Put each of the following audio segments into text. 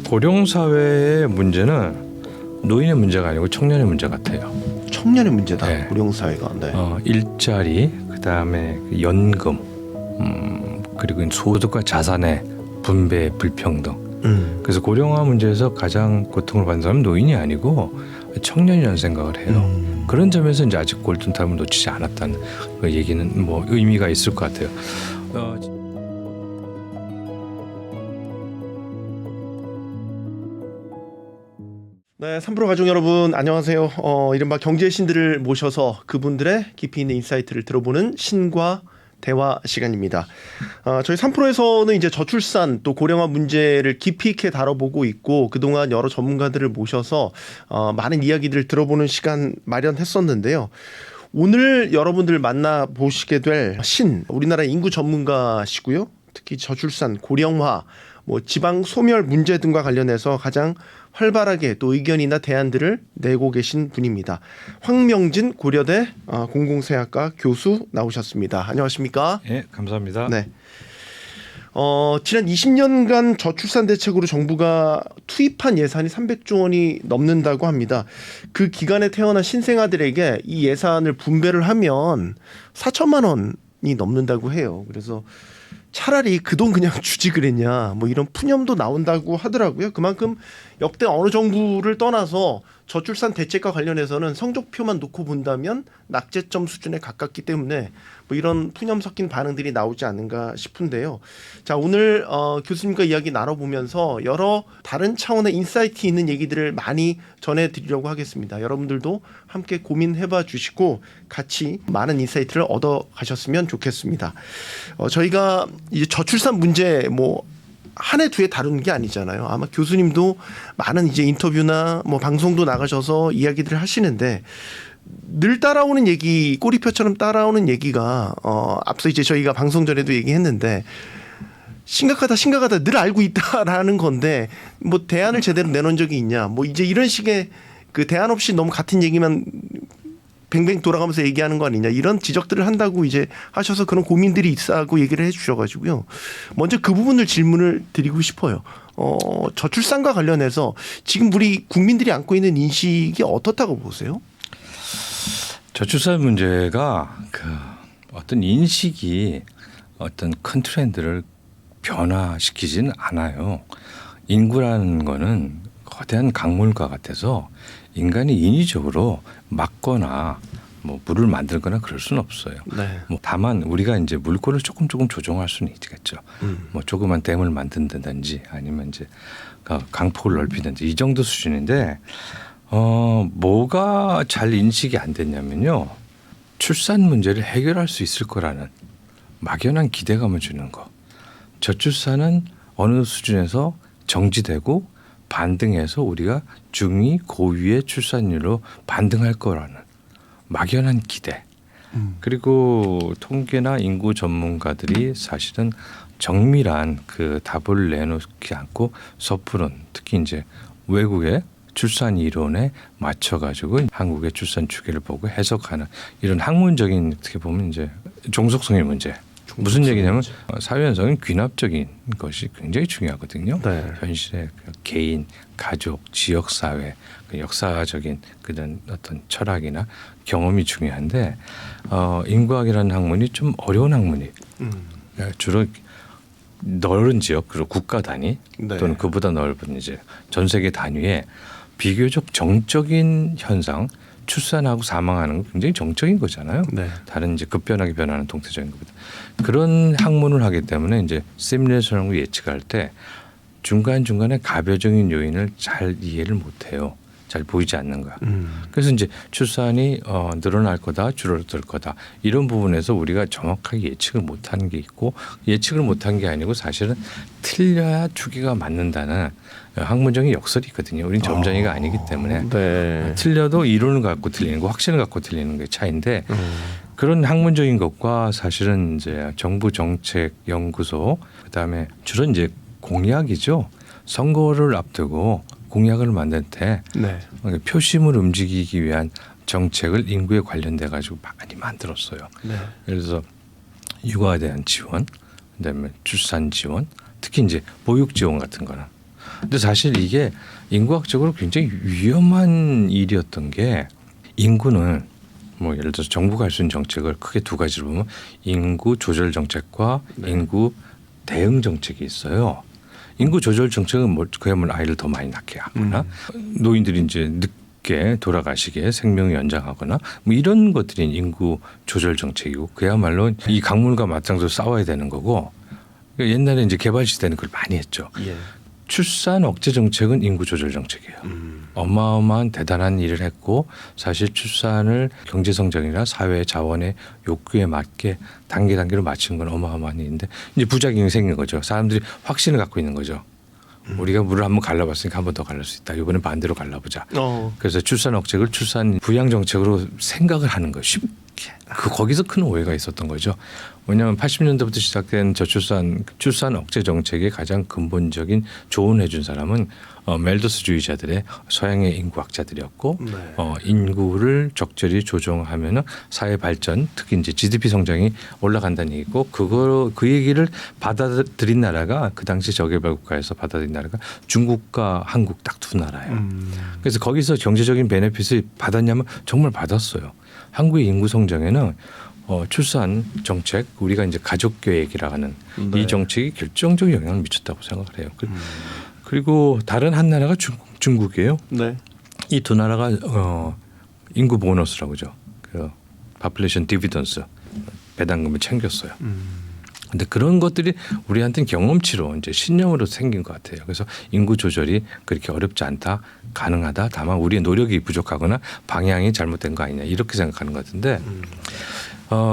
고령 사회의 문제는 노인의 문제가 아니고 청년의 문제 같아요. 청년의 문제다. 네. 고령 사회가. 네. 일자리, 그다음에 연금, 그리고 소득과 자산의 분배 불평등. 그래서 고령화 문제에서 가장 고통을 받는 사람은 노인이 아니고 청년이라는 생각을 해요. 그런 점에서 이제 아직 골든타임을 놓치지 않았다는 그 얘기는 뭐 의미가 있을 것 같아요. 네, 3프로 가족 여러분 안녕하세요. 이른바 경제의 신들을 모셔서 그분들의 깊이 있는 인사이트를 들어보는 신과 대화 시간입니다. 저희 3프로에서는 이제 저출산 또 고령화 문제를 깊이 있게 다뤄보고 있고 그동안 여러 전문가들을 모셔서 많은 이야기들을 들어보는 시간 마련했었는데요. 오늘 여러분들 만나보시게 될 우리나라 인구 전문가시고요. 특히 저출산, 고령화, 지방 소멸 문제 등과 관련해서 가장 활발하게 또 의견이나 대안들을 내고 계신 분입니다. 황명진 고려대 공공생학과 교수 나오셨습니다. 안녕하십니까? 네, 감사합니다. 네. 지난 20년간 저출산 대책으로 정부가 투입한 예산이 300조 원이 넘는다고 합니다. 그 기간에 태어난 신생아들에게 이 예산을 분배를 하면 4천만 원이 넘는다고 해요. 그래서 차라리 그 돈 그냥 주지 그랬냐 이런 푸념도 나온다고 하더라고요. 그만큼 역대 어느 정부를 떠나서 저출산 대책과 관련해서는 성적표만 놓고 본다면 낙제점 수준에 가깝기 때문에 이런 푸념 섞인 반응들이 나오지 않는가 싶은데요. 자, 오늘 교수님과 이야기 나눠보면서 여러 다른 차원의 인사이트 있는 얘기들을 많이 전해드리려고 하겠습니다. 여러분들도 함께 고민해봐 주시고 같이 많은 인사이트를 얻어가셨으면 좋겠습니다. 저희가 이제 저출산 문제 한 해 두 해 다루는 게 아니잖아요. 아마 교수님도 많은 이제 인터뷰나 방송도 나가셔서 이야기들을 하시는데 늘 따라오는 얘기, 꼬리표처럼 따라오는 얘기가 앞서 이제 저희가 방송 전에도 얘기했는데 심각하다 늘 알고 있다라는 건데 대안을 제대로 내놓은 적이 있냐 이제 이런 식의 그 대안 없이 너무 같은 얘기만 뱅뱅 돌아가면서 얘기하는 거 아니냐 이런 지적들을 한다고 이제 하셔서 그런 고민들이 있다고 얘기를 해 주셔가지고요. 먼저 그 부분을 질문을 드리고 싶어요. 저출산과 관련해서 지금 우리 국민들이 안고 있는 인식이 어떻다고 보세요? 저출산 문제가 어떤 인식이 어떤 큰 트렌드를 변화시키지는 않아요. 인구라는 거는 거대한 강물과 같아서 인간이 인위적으로 막거나 물을 만들거나 그럴 수는 없어요. 네. 다만 우리가 이제 물꼬를 조금 조정할 수는 있겠죠. 조그만 댐을 만든다든지 아니면 이제 강폭을 넓히든지 이 정도 수준인데 뭐가 잘 인식이 안 됐냐면요. 출산 문제를 해결할 수 있을 거라는 막연한 기대감을 주는 거. 저출산은 어느 수준에서 정지되고 반등해서 우리가 중위 고위의 출산율로 반등할 거라는 막연한 기대. 그리고 통계나 인구 전문가들이 사실은 정밀한 그 답을 내놓지 않고 섣부른 특히 이제 외국의 출산 이론에 맞춰가지고 한국의 출산 추계를 보고 해석하는 이런 학문적인 어떻게 보면 이제 종속성의 문제. 무슨 얘기냐면 사회현상은 귀납적인 것이 굉장히 중요하거든요. 네. 현실의 개인, 가족, 지역사회, 역사적인 그런 어떤 철학이나 경험이 중요한데 인구학이라는 학문이 좀 어려운 학문이에요. 주로 넓은 지역 그리고 국가 단위 네. 또는 그보다 넓은 이제 전 세계 단위에 비교적 정적인 현상 출산하고 사망하는 건 굉장히 정적인 거잖아요. 네. 다른 이제 급변하게 변하는 동태적인 것보다 그런 학문을 하기 때문에 이제 시뮬레이션을 예측할 때 중간중간에 가벼적인 요인을 잘 이해를 못해요. 잘 보이지 않는 거야. 그래서 이제 출산이 늘어날 거다, 줄어들 거다 이런 부분에서 우리가 정확하게 예측을 못하는 게 있고 예측을 못한 게 아니고 사실은 틀려야 주기가 맞는다는 학문적인 역설이 있거든요. 우린 점쟁이가 아니기 때문에 네. 틀려도 이론을 갖고 틀리는 거, 확신을 갖고 틀리는 게 차이인데 그런 학문적인 것과 사실은 이제 정부 정책 연구소 그다음에 주로 이제 공약이죠. 선거를 앞두고 공약을 만들 때 네. 표심을 움직이기 위한 정책을 인구에 관련돼 가지고 많이 만들었어요. 네. 예를 들어서 육아에 대한 지원, 그다음에 출산 지원, 특히 이제 보육 지원 같은 거는 근데 사실 이게 인구학적으로 굉장히 위험한 일이었던 게 인구는 뭐 예를 들어서 정부가 할 수 있는 정책을 크게 두 가지로 보면 인구 조절 정책과 네. 인구 대응 정책이 있어요. 인구 조절 정책은 뭐 그야말로 아이를 더 많이 낳게 하거나 노인들이 이제 늦게 돌아가시게 생명을 연장하거나 뭐 이런 것들이 인구 조절 정책이고 그야말로 이 강물과 맞짱도 싸워야 되는 거고 그러니까 옛날에 이제 개발 시대는 그걸 많이 했죠. 예. 출산 억제 정책은 인구 조절 정책이에요. 어마어마한 대단한 일을 했고 사실 출산을 경제 성장이나 사회 자원의 욕구에 맞게 단계로 맞춘 건 어마어마한 일인데 이제 부작용이 생긴 거죠. 사람들이 확신을 갖고 있는 거죠. 우리가 물을 한번 갈라봤으니까 한 번 더 갈릴 수 있다. 이번엔 반대로 갈라보자. 그래서 출산 억제를 출산 부양 정책으로 생각을 하는 거예요. 쉽게. 거기서 큰 오해가 있었던 거죠. 왜냐하면 80년대부터 시작된 출산 억제 정책의 가장 근본적인 조언해 준 사람은 멜더스주의자들의 서양의 인구학자들이었고 네. 인구를 적절히 조정하면 사회 발전, 특히 이제 GDP 성장이 올라간다는 얘기고 그 얘기를 받아들인 나라가 그 당시 저개발 국가에서 받아들인 나라가 중국과 한국 딱 두 나라예요. 그래서 거기서 경제적인 베네핏을 받았냐면 정말 받았어요. 한국의 인구 성장에는 출산 정책, 우리가 이제 가족 계획이라 하는 네. 이 정책이 결정적 영향을 미쳤다고 생각을 해요. 그리고 다른 한 나라가 중국이에요. 네. 이 두 나라가 인구 보너스라고 하죠. 그 population dividends 배당금을 챙겼어요. 근데 그런 것들이 우리한테는 경험치로 이제 신념으로 생긴 것 같아요. 그래서 인구 조절이 그렇게 어렵지 않다, 가능하다. 다만 우리의 노력이 부족하거나 방향이 잘못된 거 아니냐 이렇게 생각하는 것 같은데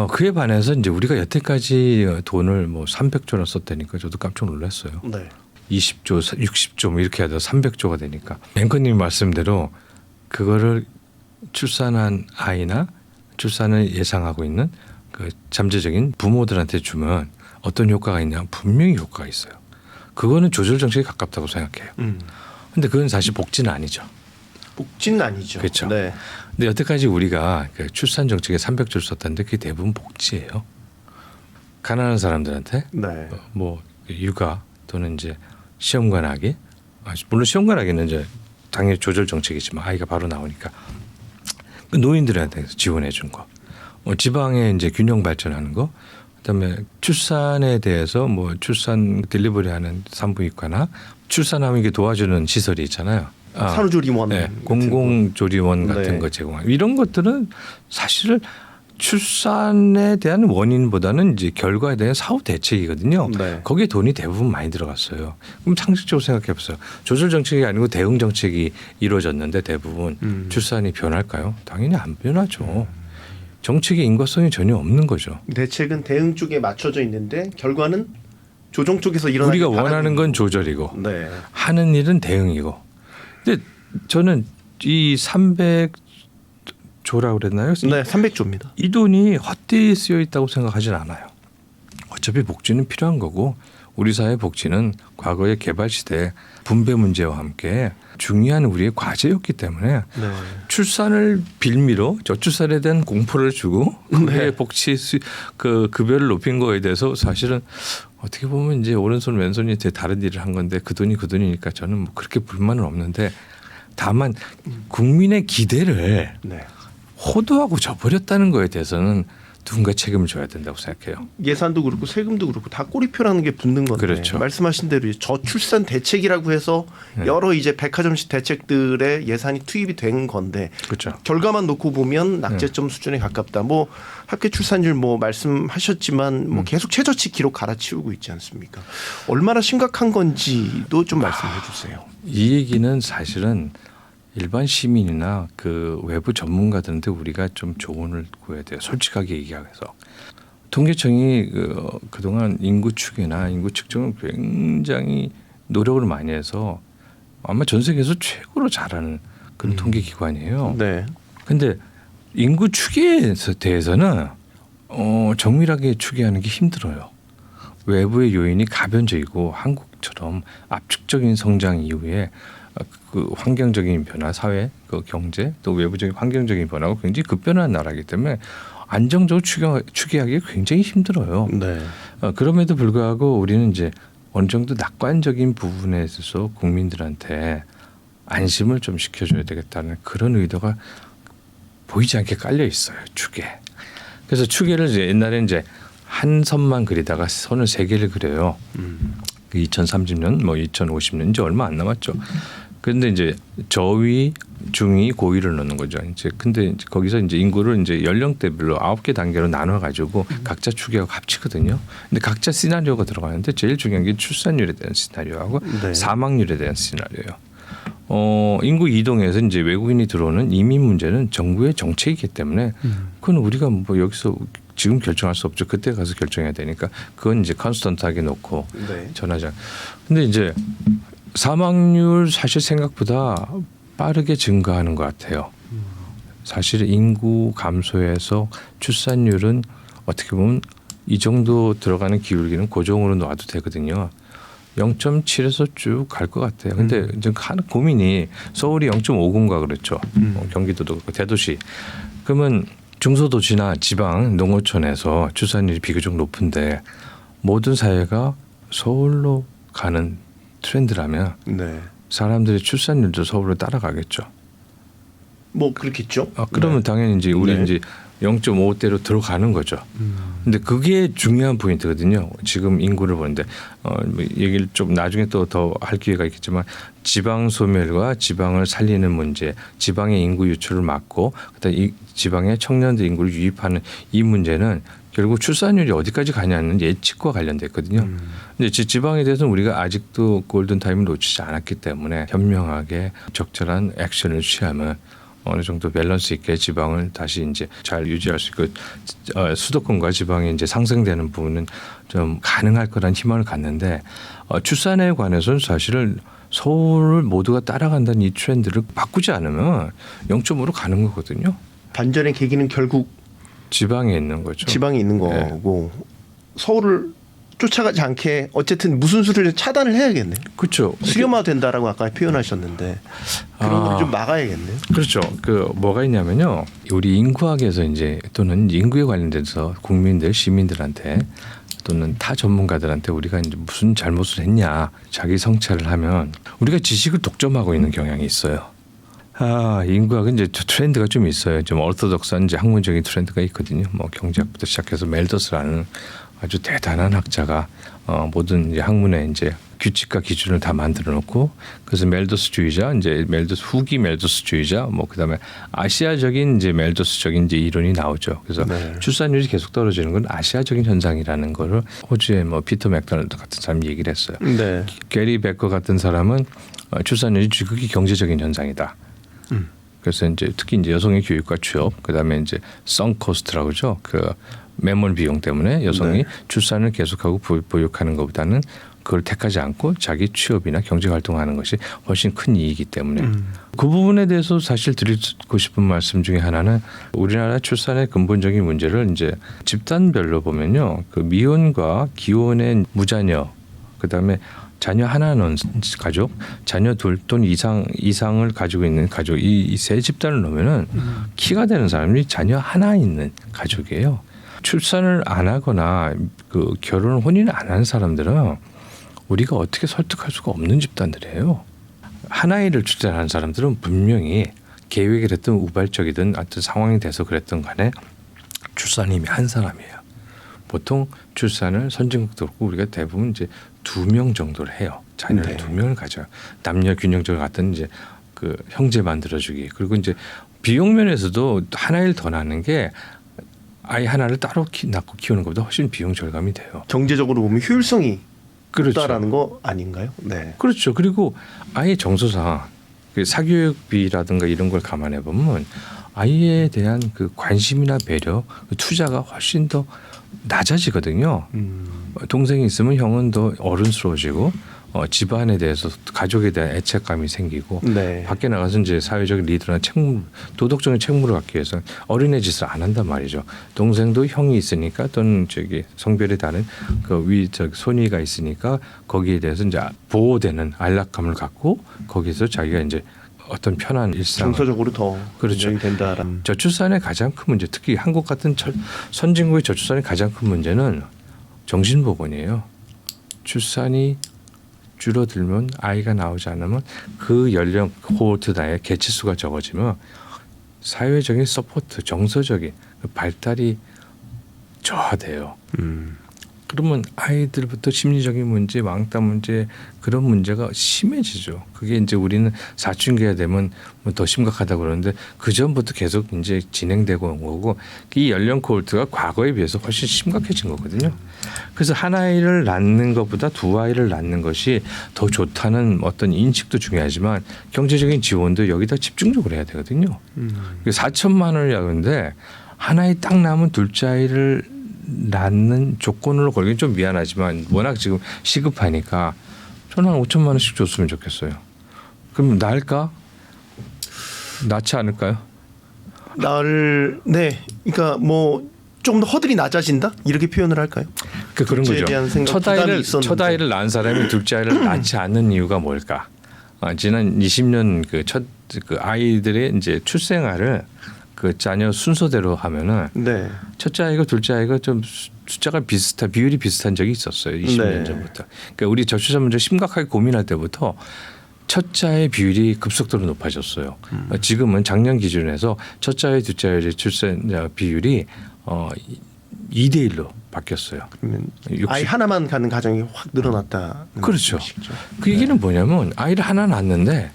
그에 반해서 이제 우리가 여태까지 돈을 뭐 300조나 썼다니까 저도 깜짝 놀랐어요. 네. 20조, 60조 뭐 이렇게 하다 300조가 되니까 앵커님 말씀대로 그거를 출산한 아이나 출산을 예상하고 있는 그 잠재적인 부모들한테 주면 어떤 효과가 있냐 분명히 효과가 있어요. 그거는 조절 정책에 가깝다고 생각해요. 근데 그건 사실 복지는 아니죠. 복지는 아니죠. 그렇죠. 네. 근데 여태까지 우리가 그 출산 정책에 300조를 썼다는데 그게 대부분 복지예요. 가난한 사람들한테 네. 뭐 육아 또는 이제 시험관하기 물론 시험관하기는 이제 당연히 조절 정책이지만 아이가 바로 나오니까 그 노인들한테 지원해 준 거, 지방에 이제 균형 발전하는 거, 그다음에 출산에 대해서 뭐 출산 딜리버리하는 산부인과나 출산하면 이게 도와주는 시설이 있잖아요. 산후조리원, 네, 공공조리원 같은 네. 거 제공하는 이런 것들은 사실은 출산에 대한 원인보다는 이제 결과에 대한 사후 대책이거든요. 네. 거기에 돈이 대부분 많이 들어갔어요. 그럼 상식적으로 생각해 보세요. 조절 정책이 아니고 대응 정책이 이루어졌는데 대부분 출산이 변할까요? 당연히 안 변하죠. 정책의 인과성이 전혀 없는 거죠. 대책은 대응 쪽에 맞춰져 있는데 결과는 조정 쪽에서 일어나는 우리가 원하는 건 조절이고 네. 하는 일은 대응이고. 근데 저는 이 300조라고 그랬나요? 네, 300조입니다. 이 돈이 헛되이 쓰여 있다고 생각하진 않아요. 어차피 복지는 필요한 거고 우리 사회 복지는 과거의 개발 시대 분배 문제와 함께 중요한 우리의 과제였기 때문에 네. 출산을 빌미로 저출산에 대한 공포를 주고 그의 네. 복지 그 급여를 높인 거에 대해서 사실은 어떻게 보면 이제 오른손 왼손이 제 다른 일을 한 건데 그 돈이 그 돈이니까 저는 뭐 그렇게 불만은 없는데 다만 국민의 기대를 네. 호도하고 저버렸다는 거에 대해서는 누군가 책임을 져야 된다고 생각해요. 예산도 그렇고 세금도 그렇고 다 꼬리표라는 게 붙는 건데 그렇죠. 말씀하신 대로 저출산 대책이라고 해서 네. 여러 이제 백화점식 대책들의 예산이 투입이 된 건데 그렇죠. 결과만 놓고 보면 낙제점 수준에 가깝다. 뭐 합계 출산율 뭐 말씀하셨지만 뭐 계속 최저치 기록 갈아치우고 있지 않습니까? 얼마나 심각한 건지도 좀 말씀해 주세요. 이 얘기는 사실은 일반 시민이나 그 외부 전문가들한테 우리가 좀 조언을 구해야 돼요. 솔직하게 얘기해서. 통계청이 그동안 인구 추계나 인구 측정을 굉장히 노력을 많이 해서 아마 전 세계에서 최고로 잘하는 그런 통계 기관이에요. 네. 근데 인구 추계에 대해서는 정밀하게 추계하는 게 힘들어요. 외부의 요인이 가변적이고 한국처럼 압축적인 성장 이후에 그 환경적인 변화, 사회, 그 경제, 또 외부적인 환경적인 변화가 굉장히 급변한 나라이기 때문에 안정적으로 추계하기 굉장히 힘들어요. 네. 그럼에도 불구하고 우리는 이제 어느 정도 낙관적인 부분에 있어서 국민들한테 안심을 좀 시켜줘야 되겠다는 그런 의도가 보이지 않게 깔려 있어요, 축에. 그래서 축에를 이제 옛날에 이제 한 선만 그리다가 선을 세 개를 그려요. 2030년, 뭐 2050년 이제 얼마 안 남았죠. 그런데 이제 저위, 중위, 고위를 넣는 거죠. 이제 근데 이제 거기서 이제 인구를 이제 연령대별로 9개 단계로 나눠 가지고 각자 축에 합치거든요. 근데 각자 시나리오가 들어가는데 제일 중요한 게 출산율에 대한 시나리오하고 네. 사망률에 대한 시나리오예요. 인구 이동에서 이제 외국인이 들어오는 이민 문제는 정부의 정책이기 때문에 그건 우리가 뭐 여기서 지금 결정할 수 없죠. 그때 가서 결정해야 되니까 그건 이제 컨스턴트하게 놓고 네. 전하자. 근데 이제 사망률 사실 생각보다 빠르게 증가하는 것 같아요. 사실 인구 감소에서 출산율은 어떻게 보면 이 정도 들어가는 기울기는 고정으로 놔도 되거든요. 0.7에서 쭉 갈 것 같아요. 근데 이제 하는 고민이 서울이 0.50가 그렇죠. 경기도도 그렇고 대도시. 그러면 중소도시나 지방 농어촌에서 출산율이 비교적 높은데 모든 사회가 서울로 가는 트렌드라면 네. 사람들의 출산율도 서울로 따라가겠죠. 뭐 그렇겠죠. 그러면 네. 당연히 이제 우리 네. 이제 0.5대로 들어가는 거죠. 근데 그게 중요한 포인트거든요. 지금 인구를 보는데 뭐 얘기를 좀 나중에 또 더 할 기회가 있겠지만 지방 소멸과 지방을 살리는 문제, 지방의 인구 유출을 막고 그다음에 이 지방의 청년들 인구를 유입하는 이 문제는 결국 출산율이 어디까지 가냐는 예측과 관련돼 있거든요. 근데 지방에 대해서는 우리가 아직도 골든 타임을 놓치지 않았기 때문에 현명하게 적절한 액션을 취하면 어느 정도 밸런스 있게 지방을 다시 이제 잘 유지할 수 있고 수도권과 지방이 이제 상승되는 부분은 좀 가능할 거란 희망을 갖는데 출산에 관해서는 사실은 서울을 모두가 따라간다는 이 트렌드를 바꾸지 않으면 0.5로 가는 거거든요. 반전의 계기는 결국 지방에 있는 거죠. 지방에 있는 거고 서울을 쫓아가지 않게 어쨌든 무슨 수를 차단을 해야겠네요. 그렇죠. 수렴화된다라고 아까 표현하셨는데 그런 걸 좀 막아야겠네요. 그렇죠. 그 뭐가 있냐면요. 우리 인구학에서 이제 또는 인구에 관련돼서 국민들, 시민들한테 또는 타 전문가들한테 우리가 이제 무슨 잘못을 했냐 자기 성찰을 하면 우리가 지식을 독점하고 있는 경향이 있어요. 인구학은 이제 트렌드가 좀 있어요. 좀 orthodox한 이제 학문적인 트렌드가 있거든요. 뭐 경제학부터 시작해서 멜더스라는 아주 대단한 학자가 모든 이제 학문의 이제 규칙과 기준을 다 만들어 놓고 그래서 멜더스주의자, 이제 멜더스 후기 멜더스주의자, 뭐 그다음에 아시아적인 이제 멜더스적인 이제 이론이 나오죠. 그래서 네. 출산율이 계속 떨어지는 건 아시아적인 현상이라는 거를 호주의 뭐 피터 맥도날드 같은 사람이 얘기를 했어요. 네. 게리 베커 같은 사람은 출산율이 지극히 경제적인 현상이다. 그래서 이제 특히 이제 여성의 교육과 취업, 그다음에 이제 썬코스트라고 그러죠. 그 매몰 비용 때문에 여성이 네. 출산을 계속하고 보육하는 것보다는 그걸 택하지 않고 자기 취업이나 경제 활동하는 것이 훨씬 큰 이익이기 때문에 그 부분에 대해서 사실 드리고 싶은 말씀 중에 하나는 우리나라 출산의 근본적인 문제를 이제 집단별로 보면요, 그 미혼과 기혼의 무자녀, 그다음에 자녀 하나 낳은 가족, 자녀 둘 또는 이상을 가지고 있는 가족 이 세 집단을 놓으면은 키가 되는 사람이 자녀 하나 있는 가족이에요. 출산을 안 하거나 그 결혼 혼인을 안 하는 사람들은 우리가 어떻게 설득할 수가 없는 집단들이에요. 하나이를 출산하는 사람들은 분명히 계획을 했든 우발적이든 어떤 상황이 돼서 그랬던 간에 출산이 이미 한 사람이에요. 보통 출산을 선진국도 그렇고 우리가 대부분 이제 2명 정도를 해요. 자녀를 네. 2명을 가져요. 남녀 균형적 같은 이제 그 형제 만들어주기. 그리고 이제 비용 면에서도 하나를 더 낳는 게 아이 하나를 따로 낳고 키우는 것보다 훨씬 비용 절감이 돼요. 경제적으로 보면 효율성이 그렇죠. 있다라는 거 아닌가요? 네. 그렇죠. 그리고 아이 정서상 그 사교육비라든가 이런 걸 감안해 보면 아이에 대한 그 관심이나 배려, 그 투자가 훨씬 더 낮아지거든요. 동생이 있으면 형은 더 어른스러워지고 집안에 대해서 가족에 대한 애착감이 생기고 네. 밖에 나가서 이제 사회적 리더나 도덕적인 책무를 갖기 위해서 어린애 짓을 안 한단 말이죠. 동생도 형이 있으니까 또는 저기 성별이 다른 그 손위가 있으니까 거기에 대해서 이제 보호되는 안락감을 갖고 거기서 자기가 이제 어떤 편한 일상 정서적으로 더 그렇죠. 인정이 된다라는. 저출산의 가장 큰 문제, 특히 한국 같은 선진국의 저출산의 가장 큰 문제는 정신보건이에요. 출산이 줄어들면 아이가 나오지 않으면 그 연령 코호르트 나이에 개체수가 적어지면 사회적인 서포트, 정서적인 발달이 저하돼요. 그러면 아이들부터 심리적인 문제, 왕따 문제 그런 문제가 심해지죠. 그게 이제 우리는 사춘기가 되면 뭐 더 심각하다고 그러는데 그 전부터 계속 이제 진행되고 온 거고 이 연령 코호르트가 과거에 비해서 훨씬 심각해진 거거든요. 그래서 한 아이를 낳는 것보다 두 아이를 낳는 것이 더 좋다는 어떤 인식도 중요하지만 경제적인 지원도 여기다 집중적으로 해야 되거든요. 4천만 원을 야근데 한 아이 딱 낳으면 둘째 아이를 낳는 조건으로 걸긴 좀 미안하지만 워낙 지금 시급하니까 저는 한 5천만 원씩 줬으면 좋겠어요. 그럼 나을까? 낫지 않을까요? 네. 그러니까 뭐 조금 더 허들이 낮아진다 이렇게 표현을 할까요? 그런 거죠. 대한 생각, 부담이 있었는데. 첫 아이를 낳은 사람이 둘째 아이를 낳지 않는 이유가 뭘까? 지난 20년 그 아이들의 이제 출생아를 그 자녀 순서대로 하면은 네. 첫째 아이가 둘째 아이가 좀 숫자가 비율이 비슷한 적이 있었어요. 20년 네. 전부터. 그러니까 우리 저출산 문제 심각하게 고민할 때부터 첫째 아이 비율이 급속도로 높아졌어요. 지금은 작년 기준에서 첫째 아이, 둘째 아이 출산 비율이 2대 1로 바뀌었어요. 그러면 아이 하나만 가는 가정이 확 늘어났다. 그렇죠. 것이죠. 그 얘기는 뭐냐면 아이를 하나 낳는데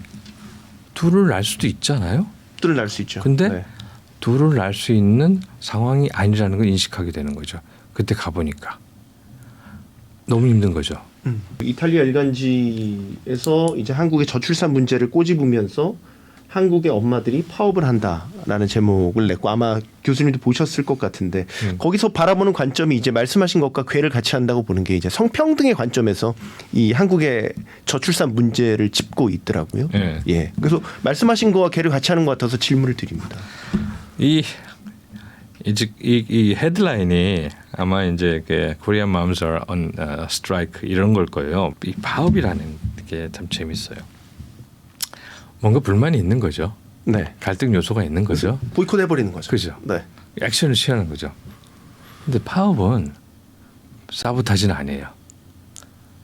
둘을 낳을 수도 있잖아요. 둘을 낳을 수 있죠. 근데 네. 둘을 낳을 수 있는 상황이 아니라는 걸 인식하게 되는 거죠. 그때 가보니까 너무 힘든 거죠. 이탈리아 일간지에서 이제 한국의 저출산 문제를 꼬집으면서 한국의 엄마들이 파업을 한다라는 제목을 냈고 아마 교수님도 보셨을 것 같은데 거기서 바라보는 관점이 이제 말씀하신 것과 궤를 같이 한다고 보는 게 이제 성평등의 관점에서 이 한국의 저출산 문제를 짚고 있더라고요. 네. 예. 그래서 말씀하신 거와 궤를 같이 하는 것 같아서 질문을 드립니다. 이 헤드라인이 아마 이제 Korean Moms are on strike 이런 걸 거예요. 이 파업이라는 게 참 재밌어요. 뭔가 불만이 있는 거죠. 네. 갈등 요소가 있는 거죠. 보이콧 해버리는 거죠. 그죠. 네. 액션을 취하는 거죠. 근데 파업은 사보타지는 아니에요.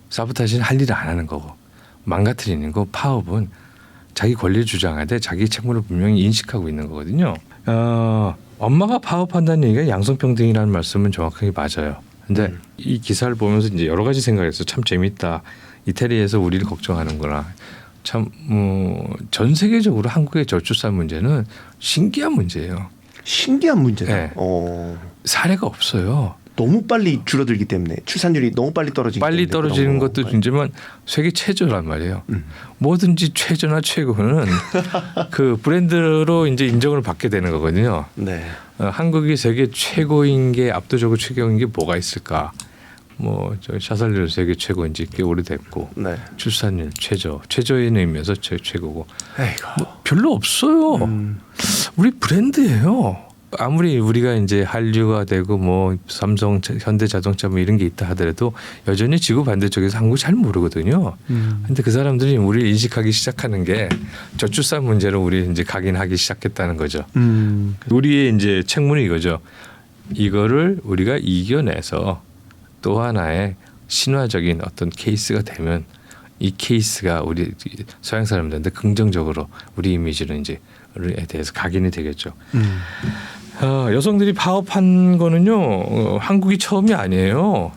사보타지는 할 일을 안 하는 거고 망가뜨리는 거. 파업은 자기 권리를 주장하되 자기 책무를 분명히 인식하고 있는 거거든요. 엄마가 파업한다는 얘기가 양성평등이라는 말씀은 정확하게 맞아요. 근데 이 기사를 보면서 이제 여러 가지 생각해서 참 재밌다. 이태리에서 우리를 걱정하는구나. 참 전 세계적으로 한국의 저출산 문제는 신기한 문제예요. 신기한 문제다. 네. 사례가 없어요. 너무 빨리 줄어들기 때문에 출산율이 너무 빨리 떨어지기 때문에 빨리 떨어지는 그런 것도 건가요? 문제지만 세계 최저란 말이에요. 뭐든지 최저나 최고는 그 브랜드로 이제 인정을 받게 되는 거거든요. 네. 한국이 세계 최고인 게 압도적으로 최고인 게 뭐가 있을까? 뭐 저 자살률 세계 최고인지 꽤 오래됐고 네. 출산율 최저인 의미에서 최고고 에이구. 뭐 별로 없어요. 우리 브랜드예요. 아무리 우리가 이제 한류가 되고 뭐 삼성, 현대자동차 뭐 이런 게 있다 하더라도 여전히 지구 반대쪽에서 한국 잘 모르거든요. 근데 그 사람들이 우리를 인식하기 시작하는 게 저출산 문제로 우리 이제 각인하기 시작했다는 거죠. 우리의 이제 책무는 이거죠. 이거를 우리가 이겨내서 또 하나의 신화적인 어떤 케이스가 되면 이 케이스가 우리 서양 사람들한테 긍정적으로 우리 이미지를 이제에 대해서 각인이 되겠죠. 여성들이 파업한 거는요 한국이 처음이 아니에요.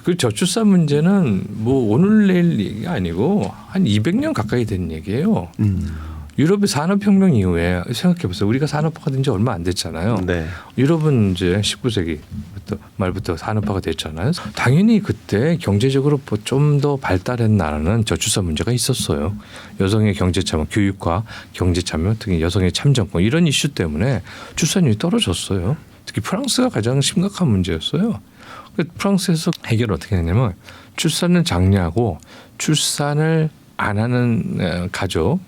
그 저출산 문제는 뭐 오늘 내일 얘기가 아니고 한 200년 가까이 된 얘기예요. 유럽의 산업혁명 이후에 생각해보세요. 우리가 산업화가 된 지 얼마 안 됐잖아요. 네. 유럽은 이제 19세기 말부터 산업화가 됐잖아요. 당연히 그때 경제적으로 좀 더 발달한 나라는 저출산 문제가 있었어요. 여성의 경제 참여, 교육과 경제 참여, 특히 여성의 참정권 이런 이슈 때문에 출산율이 떨어졌어요. 특히 프랑스가 가장 심각한 문제였어요. 프랑스에서 해결을 어떻게 했냐면 출산을 장려하고 출산을 안 하는 가족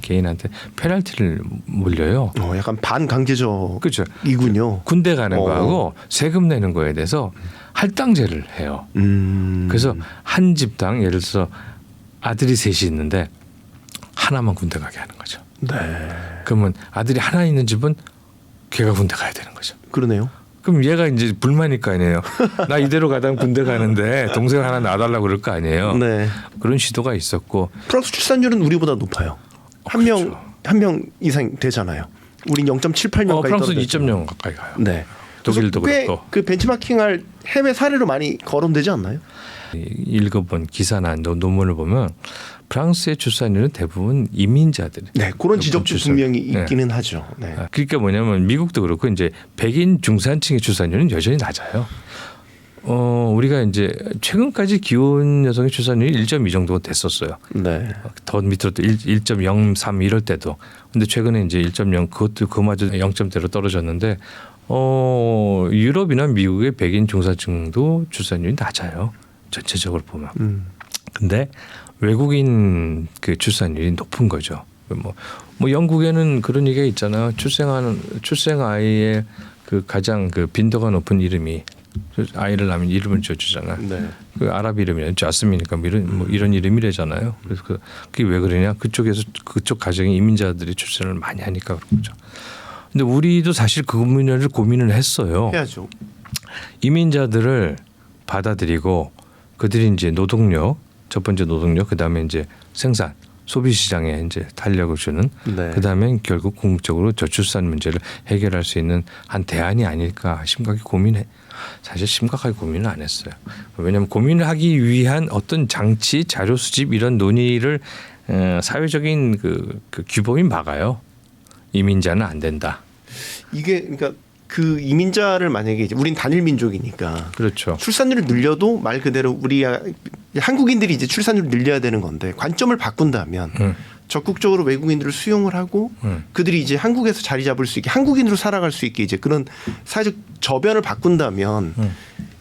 개인한테 페널티를 물려요. 약간 반강제적이군요. 그렇죠. 군대 가는 거하고 세금 내는 거에 대해서 할당제를 해요. 그래서 한 집당 예를 들어서 아들이 셋이 있는데 하나만 군대 가게 하는 거죠. 네. 그러면 아들이 하나 있는 집은 걔가 군대 가야 되는 거죠. 그러네요. 그럼 얘가 이제 불만일 거 아니에요. 나 이대로 가다 군대 가는데 동생 하나 낳아달라고 그럴 거 아니에요. 네. 그런 시도가 있었고 프랑스 출산율은 우리보다 높아요. 그렇죠. 한 명 이상 되잖아요. 우린 0.78명까지 프랑스는 떨어졌죠. 2.0 가까이 가요. 네. 독일도 꽤 그렇고. 그 벤치마킹할 해외 사례로 많이 거론되지 않나요? 읽어본 기사나 논문을 보면 프랑스의 출산율은 대부분 이민자들. 네, 그런 지적도 출산. 분명히 네. 있기는 하죠. 네. 그러니까 뭐냐면 미국도 그렇고 이제 백인 중산층의 출산율은 여전히 낮아요. 우리가 이제 최근까지 기혼 여성의 출산율이 1.2 정도가 됐었어요. 네. 더 밑으로 또 1.03 이럴 때도. 근데 최근에 이제 1.0 그것도 그마저 0점대로 떨어졌는데 유럽이나 미국의 백인 중산층도 출산율이 낮아요. 전체적으로 보면. 근데 외국인 그 출산율이 높은 거죠. 뭐 영국에는 그런 얘기가 있잖아요. 출생 아이의 그 가장 그 빈도가 높은 이름이 아이를 낳으면 이름을 지어주잖아요. 네. 그 아랍 이름이나 자스민이니까 뭐 이런 이름이래잖아요. 그래서 그게 왜 그러냐? 그쪽에서 그쪽 가정의 이민자들이 출산을 많이 하니까 그런 거죠. 근데 우리도 사실 그 문제를 고민을 했어요. 해야죠. 이민자들을 받아들이고 그들이 이제 노동력, 첫 번째 노동력, 그 다음에 이제 생산, 소비 시장에 이제 탄력을 주는, 네. 그 다음에 결국 궁극적으로 저출산 문제를 해결할 수 있는 한 대안이 아닐까 사실 심각하게 고민을 안 했어요. 왜냐하면 고민을 하기 위한 어떤 장치, 자료 수집 이런 논의를 사회적인 그 규범이 막아요. 이민자는 안 된다. 이게 그러니까 그 이민자를 만약에 이제 우린 단일 민족이니까 그렇죠. 출산율을 늘려도 말 그대로 우리 한국인들이 이제 출산율을 늘려야 되는 건데 관점을 바꾼다면 적극적으로 외국인들을 수용을 하고 그들이 이제 한국에서 자리 잡을 수 있게 한국인으로 살아갈 수 있게 이제 그런 사회적 저변을 바꾼다면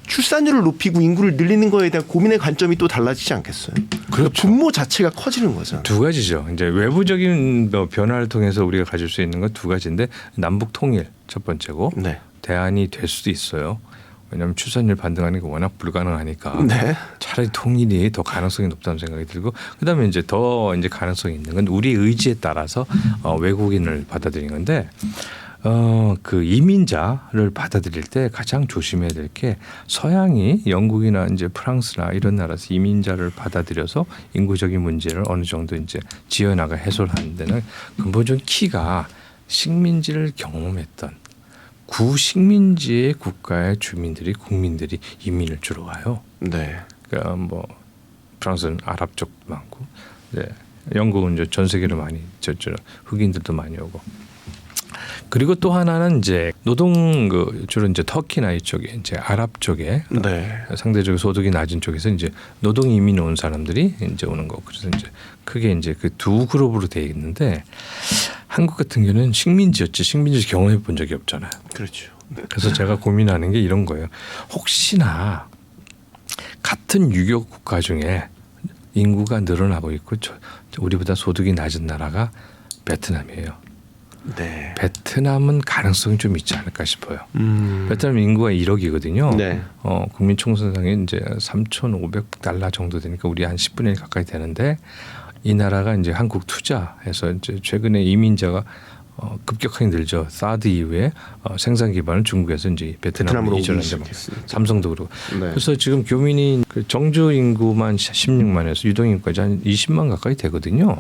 출산율을 높이고 인구를 늘리는 거에 대한 고민의 관점이 또 달라지지 않겠어요? 그렇죠. 분모 자체가 커지는 거죠. 두 가지죠. 이제 외부적인 변화를 통해서 우리가 가질 수 있는 건 두 가지인데 남북 통일 첫 번째고 네. 대안이 될 수도 있어요. 왜냐하면 출산율 반등하는 게 워낙 불가능하니까 네. 차라리 통일이 더 가능성이 높다는 생각이 들고 그다음에 이제 더 이제 가능성이 있는 건 우리 의지에 따라서 외국인을 받아들이는 건데 그 이민자를 받아들일 때 가장 조심해야 될 게 서양이 영국이나 이제 프랑스나 이런 나라에서 이민자를 받아들여서 인구적인 문제를 어느 정도 이제 지어나가 해소를 하는 데는 근본적인 키가 식민지를 경험했던 구식민지의 국가의 국민들이 이민을 주로 와요. 네. 그러니까 뭐 프랑스는 아랍 쪽도 많고, 네. 영국은 이제 전 세계로 많이 흑인들도 많이 오고. 그리고 또 하나는 이제 노동 주로 이제 터키나 이쪽에 이제 아랍 쪽에 네. 상대적으로 소득이 낮은 쪽에서 이제 노동 이민 온 사람들이 이제 오는 거. 그래서 이제 크게 이제 그 두 그룹으로 돼 있는데 한국 같은 경우는 식민지 경험해 본 적이 없잖아요. 그렇죠. 그래서 제가 고민하는 게 이런 거예요. 혹시나 같은 유교 국가 중에 인구가 늘어나고 있고 우리보다 소득이 낮은 나라가 베트남이에요. 네. 베트남은 가능성이 좀 있지 않을까 싶어요. 베트남 인구가 1억이거든요. 네. 국민 총생산이 이제 3,500달러 정도 되니까 우리 한 10분의 1 가까이 되는데 이 나라가 이제 한국 투자해서 이제 최근에 이민자가 급격하게 늘죠. 사드 이후에 생산 기반을 중국에서 이제 베트남으로 이전한다. 삼성도 그러고. 네. 그래서 지금 교민이 그 정주 인구만 16만에서 유동 인구까지 한 20만 가까이 되거든요.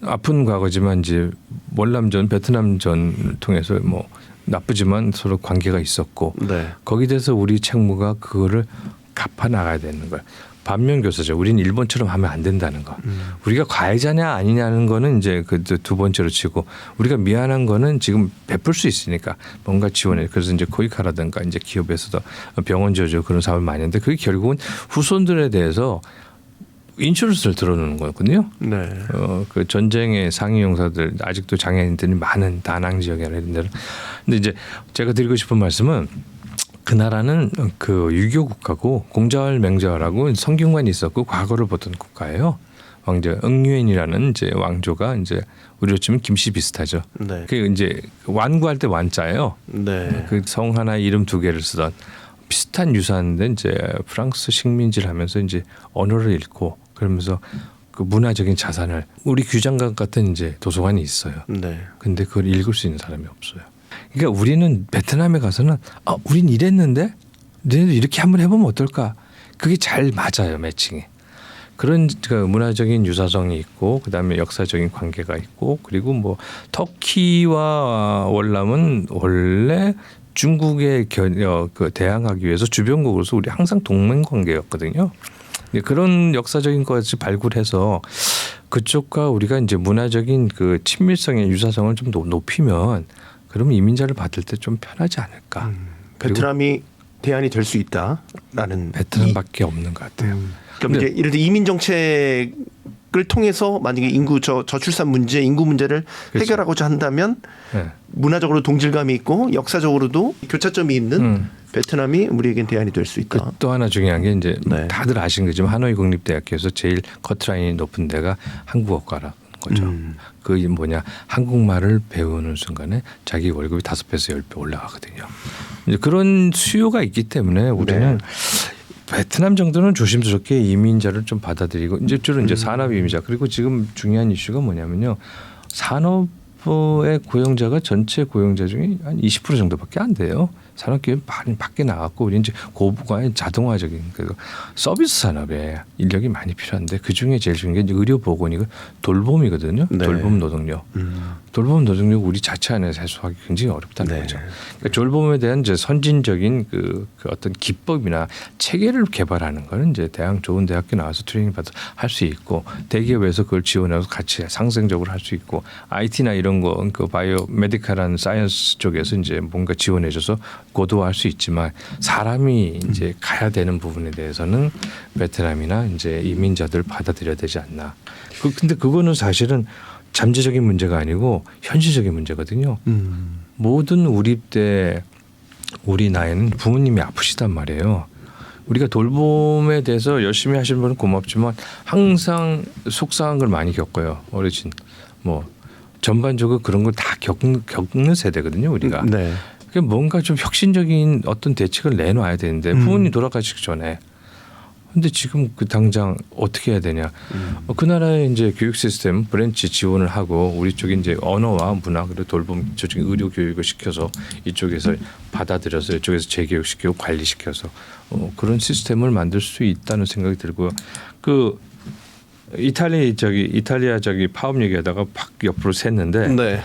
아픈 과거지만 이제 월남전, 베트남전을 통해서 뭐 나쁘지만 서로 관계가 있었고 네. 거기에 대해서 우리 책무가 그거를 갚아 나가야 되는 거예요. 반면 교사죠. 우리는 일본처럼 하면 안 된다는 거. 우리가 가해자냐 아니냐는 거는 이제 그 두 번째로 치고 우리가 미안한 거는 지금 베풀 수 있으니까 뭔가 지원해. 그래서 이제 코이카라든가 이제 기업에서도 병원 지어줘 그런 사업을 많이 했는데 그게 결국은 후손들에 대해서 인슈런스를 들어놓는 거거든요. 네. 그 전쟁의 상위 용사들 아직도 장애인들이 많은 다낭 지역에 이런 데는. 근데 이제 제가 드리고 싶은 말씀은. 그 나라는 그 유교 국가고 공자월 맹자월하고 성균관이 있었고 과거를 보던 국가예요. 왕조 응유엔이라는 이제 왕조가 이제 우리로 치면 김씨 비슷하죠. 네. 그 이제 완구할 때 완자예요. 네. 그 성 하나 이름 두 개를 쓰던 비슷한 유사한데 이제 프랑스 식민지를 하면서 이제 언어를 잃고 그러면서 그 문화적인 자산을 우리 규장각 같은 이제 도서관이 있어요. 네. 근데 그걸 읽을 수 있는 사람이 없어요. 그러니까 우리는 베트남에 가서는 우린 이랬는데 너네도 이렇게 한번 해보면 어떨까? 그게 잘 맞아요, 매칭이. 그런 그 문화적인 유사성이 있고 그다음에 역사적인 관계가 있고 그리고 뭐 터키와 월남은 원래 중국에 그 대항하기 위해서 주변국으로서 우리 항상 동맹 관계였거든요. 그런 역사적인 것을 발굴해서 그쪽과 우리가 이제 문화적인 그 친밀성의 유사성을 좀 높이면 그러면 이민자를 받을 때 좀 편하지 않을까. 베트남이 대안이 될 수 있다라는 베트남밖에 없는 것 같아요. 그럼 이제 이런 이민 정책을 통해서 만약에 인구 저출산 문제, 인구 문제를 그렇죠. 해결하고자 한다면 네. 문화적으로 동질감이 있고 역사적으로도 교차점이 있는 베트남이 우리에겐 대안이 될 수 있다. 또 하나 중요한 게 이제 네. 다들 아시는 거지만 하노이 국립대학교에서 제일 커트라인이 높은 데가 한국어과라는 거죠. 그게 뭐냐, 한국말을 배우는 순간에 자기 월급이 5배에서 10배 올라가거든요. 이제 그런 수요가 있기 때문에 우리는 베트남 정도는 조심스럽게 이민자를 좀 받아들이고 이제 주로 이제 산업 이민자, 그리고 지금 중요한 이슈가 뭐냐면요, 산업의 고용자가 전체 고용자 중에 한 20% 정도밖에 안 돼요. 산업기업 많이 밖에 나갔고 우리 이제 고부가의 자동화적인 그 서비스 산업에 인력이 많이 필요한데 그 중에 제일 중요한 게 의료 보건이고 돌봄이거든요. 네. 돌봄 노동력. 돌봄 노동력 우리 자체 안에서 해소하기 굉장히 어렵다는 거죠. 그러니까 돌봄에 대한 이제 선진적인 그 어떤 기법이나 체계를 개발하는 거는 이제 좋은 대학교 나와서 트레이닝 받아 할 수 있고 대기업에서 그걸 지원해서 같이 상생적으로 할 수 있고 IT나 이런 거 그 바이오 메디컬한 사이언스 쪽에서 이제 뭔가 지원해줘서 고도화할 수 있지만 사람이 이제 가야 되는 부분에 대해서는 베트남이나 이제 이민자들 받아들여야 되지 않나. 근데 그거는 사실은 잠재적인 문제가 아니고 현실적인 문제거든요. 모든 우리 나이는 부모님이 아프시단 말이에요. 우리가 돌봄에 대해서 열심히 하시는 분은 고맙지만 항상 속상한 걸 많이 겪어요. 어르신 뭐 전반적으로 그런 걸 다 겪는 세대거든요. 우리가. 네. 뭔가 좀 혁신적인 어떤 대책을 내놔야 되는데 부모님 돌아가시기 전에. 근데 지금 그 당장 어떻게 해야 되냐? 그 나라의 이제 교육 시스템 브랜치 지원을 하고 우리 쪽에 이제 언어와 문화 그리고 돌봄 저쪽 의료 교육을 시켜서 이쪽에서 받아들여서 이쪽에서 재교육시키고 관리시켜서 그런 시스템을 만들 수 있다는 생각이 들고요. 그 이탈리아 파업 얘기하다가 팍 옆으로 샜는데 네.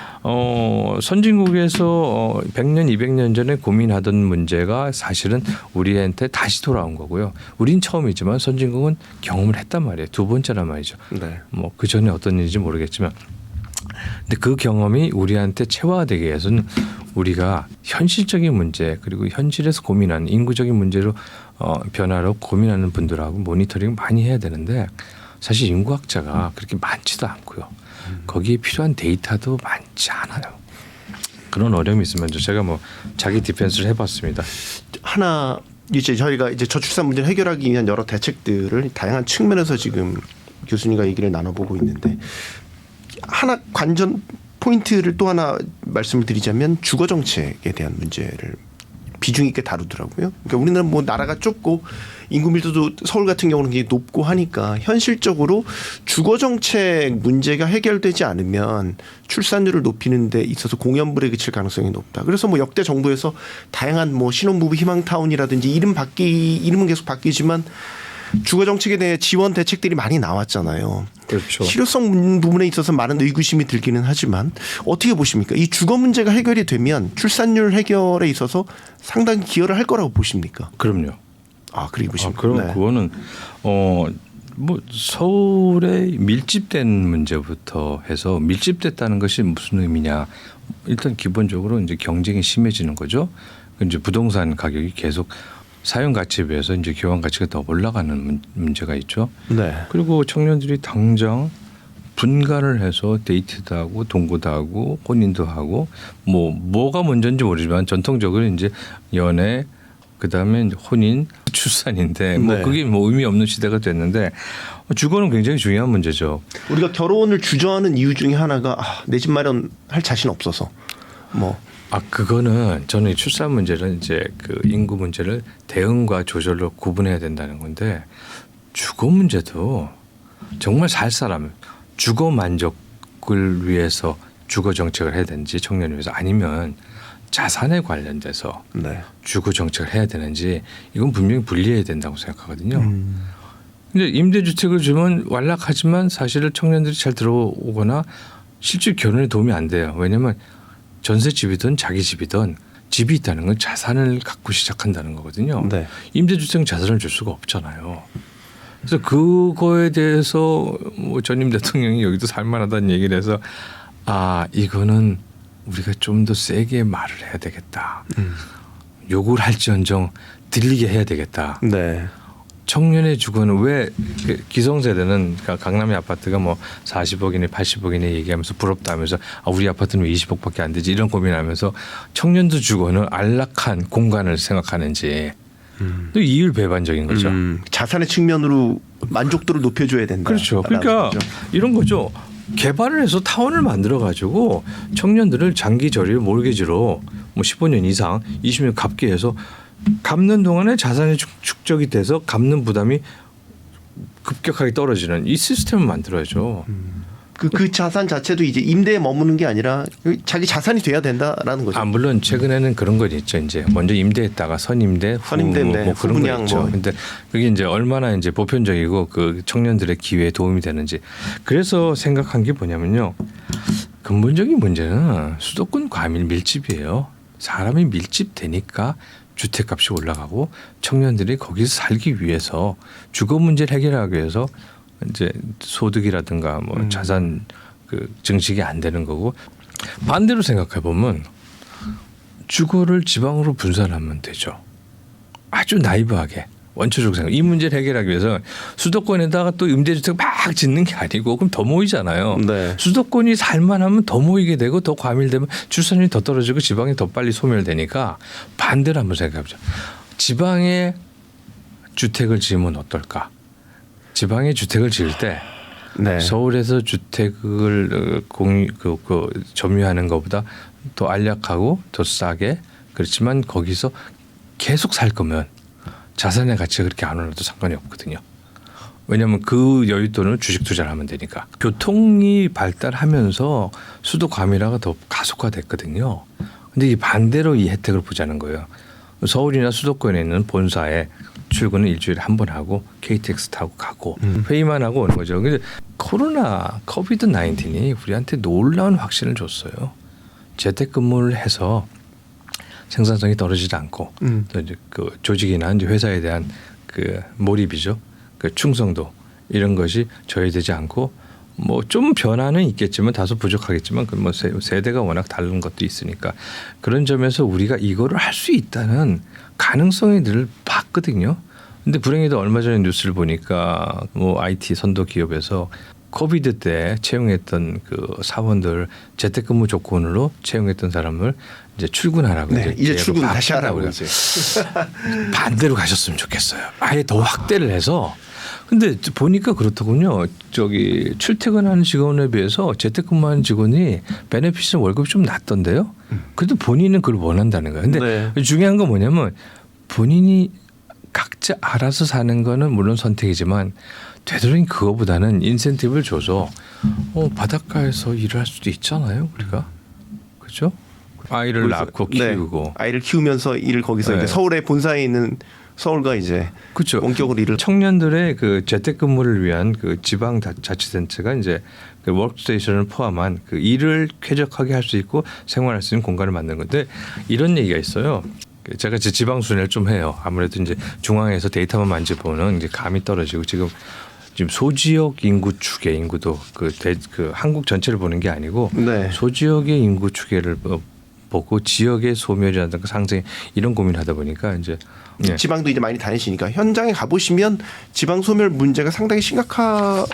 선진국에서 100년 200년 전에 고민하던 문제가 사실은 우리한테 다시 돌아온 거고요. 우린 처음이지만 선진국은 경험을 했단 말이에요. 두 번째란 말이죠. 네. 뭐 그 전에 어떤 일인지 모르겠지만 근데 그 경험이 우리한테 체화되기 위해서는 우리가 현실적인 문제 그리고 현실에서 고민하는 인구적인 문제로 변화로 고민하는 분들하고 모니터링 많이 해야 되는데 사실 인구학자가 그렇게 많지도 않고요. 거기에 필요한 데이터도 많지 않아요. 그런 어려움이 있으면 제가 뭐 자기 디펜스를 해봤습니다. 하나 이제 저희가 이제 저출산 문제를 해결하기 위한 여러 대책들을 다양한 측면에서 지금 교수님과 얘기를 나눠보고 있는데 하나 관전 포인트를 또 하나 말씀을 드리자면 주거 정책에 대한 문제를 비중 있게 다루더라고요. 그러니까 우리나라 뭐 나라가 좁고 인구 밀도도 서울 같은 경우는 굉장히 높고 하니까 현실적으로 주거 정책 문제가 해결되지 않으면 출산율을 높이는 데 있어서 공연불에 그칠 가능성이 높다. 그래서 뭐 역대 정부에서 다양한 뭐 신혼부부 희망타운이라든지 이름은 계속 바뀌지만 주거 정책에 대해 지원 대책들이 많이 나왔잖아요. 그렇죠. 실효성 부분에 있어서 많은 의구심이 들기는 하지만 어떻게 보십니까? 이 주거 문제가 해결이 되면 출산율 해결에 있어서 상당히 기여를 할 거라고 보십니까? 그럼요. 그렇게 보십니까? 그럼 네. 그거는 뭐 서울에 밀집된 문제부터 해서 밀집됐다는 것이 무슨 의미냐? 일단 기본적으로 이제 경쟁이 심해지는 거죠. 이제 부동산 가격이 계속 사용 가치에 비해서 이제 교환 가치가 더 올라가는 문제가 있죠. 네. 그리고 청년들이 당장 분가를 해서 데이트도 하고 동거도 하고 혼인도 하고 뭐가 먼저인지 모르지만 전통적으로 이제 연애 그다음에 이제 혼인 출산인데 뭐 네. 그게 뭐 의미 없는 시대가 됐는데 주거는 굉장히 중요한 문제죠. 우리가 결혼을 주저하는 이유 중에 하나가 내 집 마련할 자신 없어서 그거는 저는 출산 문제를 이제 그 인구 문제를 대응과 조절로 구분해야 된다는 건데 주거 문제도 정말 살 사람 주거 만족을 위해서 주거 정책을 해야 되는지 청년을 위해서 아니면 자산에 관련돼서 네. 주거 정책을 해야 되는지 이건 분명히 분리해야 된다고 생각하거든요. 근데 임대주택을 주면 완락하지만 사실은 청년들이 잘 들어오거나 실제 결혼에 도움이 안 돼요. 왜냐하면 전셋집이든 자기 집이든 집이 있다는 건 자산을 갖고 시작한다는 거거든요. 네. 임대주택은 자산을 줄 수가 없잖아요. 그래서 그거에 대해서 뭐 전임 대통령이 여기도 살만하다는 얘기를 해서 이거는 우리가 좀 더 세게 말을 해야 되겠다. 요구를 할지언정 들리게 해야 되겠다. 네. 청년의 주거는 왜 기성세대는 강남의 아파트가 뭐 40억이네 80억이네 얘기하면서 부럽다 하면서 우리 아파트는 왜 20억밖에 안 되지 이런 고민하면서 청년들 주거는 안락한 공간을 생각하는지 또 이율배반적인 거죠. 자산의 측면으로 만족도를 높여줘야 된다. 그렇죠. 그러니까 이런 거죠. 개발을 해서 타운을 만들어 가지고 청년들을 장기 저리 몰개지로 뭐 15년 이상 20년 갚게 해서 갚는 동안에 자산이 축적이 돼서 갚는 부담이 급격하게 떨어지는 이 시스템을 만들어야죠. 그 자산 자체도 이제 임대에 머무는 게 아니라 자기 자산이 돼야 된다라는 거죠. 물론 최근에는 그런 건 있죠. 이제 먼저 임대했다가 선임대, 선임대, 뭐 그런 거 있죠. 뭐. 근데 그게 이제 얼마나 이제 보편적이고 그 청년들의 기회에 도움이 되는지. 그래서 생각한 게 뭐냐면요. 근본적인 문제는 수도권 과밀 밀집이에요. 사람이 밀집되니까 주택값이 올라가고 청년들이 거기서 살기 위해서 주거 문제를 해결하기 위해서 이제 소득이라든가 뭐 자산 그 증식이 안 되는 거고 반대로 생각해 보면 주거를 지방으로 분산하면 되죠. 아주 나이브하게 원초적으로 생각. 이 문제를 해결하기 위해서 수도권에다가 또 임대주택 막 짓는 게 아니고 그럼 더 모이잖아요. 네. 수도권이 살만하면 더 모이게 되고 더 과밀되면 출산율이 더 떨어지고 지방이 더 빨리 소멸되니까 반대로 한번 생각해보자. 지방에 주택을 지으면 어떨까? 지방에 주택을 지을 때 네. 서울에서 주택을 점유하는 것보다 더 안락하고 더 싸게 그렇지만 거기서 계속 살 거면 자산의 가치가 그렇게 안 올라도 상관이 없거든요. 왜냐하면 그 여윳돈을 주식 투자를 하면 되니까. 교통이 발달하면서 수도 과밀화가 더 가속화됐거든요. 근데 이 반대로 이 혜택을 보자는 거예요. 서울이나 수도권에 있는 본사에 출근은 일주일에 한 번 하고 KTX 타고 가고 회의만 하고 오는 거죠. 근데 코로나 코비드 19이 우리한테 놀라운 확신을 줬어요. 재택근무를 해서 생산성이 떨어지지 않고 또 이제 그 조직이나 이제 회사에 대한 그 몰입이죠. 그 충성도 이런 것이 저해되지 않고 뭐 좀 변화는 있겠지만 다소 부족하겠지만 그 뭐 세대가 워낙 다른 것도 있으니까 그런 점에서 우리가 이거를 할 수 있다는 가능성이 늘 봤거든요. 근데 불행히도 얼마 전에 뉴스를 보니까 뭐 IT 선도 기업에서 코비드 때 채용했던 그 사원들 재택근무 조건으로 채용했던 사람을 이제 출근하라고 이제 출근 다시 하라고 이제 반대로 가셨으면 좋겠어요. 아예 더 확대를 해서. 근데 보니까 그렇더군요. 저기 출퇴근하는 직원에 비해서 재택근무하는 직원이 베네핏은 월급이 좀 낮던데요. 그래도 본인은 그걸 원한다는 거예요. 근데 중요한 건 뭐냐면 본인이 각자 알아서 사는 거는 물론 선택이지만 되도록 그거보다는 인센티브를 줘서 바닷가에서 일을 할 수도 있잖아요. 우리가. 그렇죠? 아이를 낳고 키우고. 아이를 키우면서 일을 거기서 이제 서울에 본사에 있는 서울과 이제 그렇죠. 원격으로 일을 청년들의 그 재택근무를 위한 그 지방 자치단체가 이제 그 워크스테이션을 포함한 그 일을 쾌적하게 할 수 있고 생활할 수 있는 공간을 만든 건데 이런 얘기가 있어요. 제가 이제 지방 순회를 좀 해요. 아무래도 이제 중앙에서 데이터만 만져보는 이제 감이 떨어지고 지금 소지역 인구 추계 인구도 그 한국 전체를 보는 게 아니고 소지역의 인구 추계를 보고 지역의 소멸이라든가 상승 이런 고민하다 보니까 이제 지방도 이제 많이 다니시니까 현장에 가보시면 지방 소멸 문제가 상당히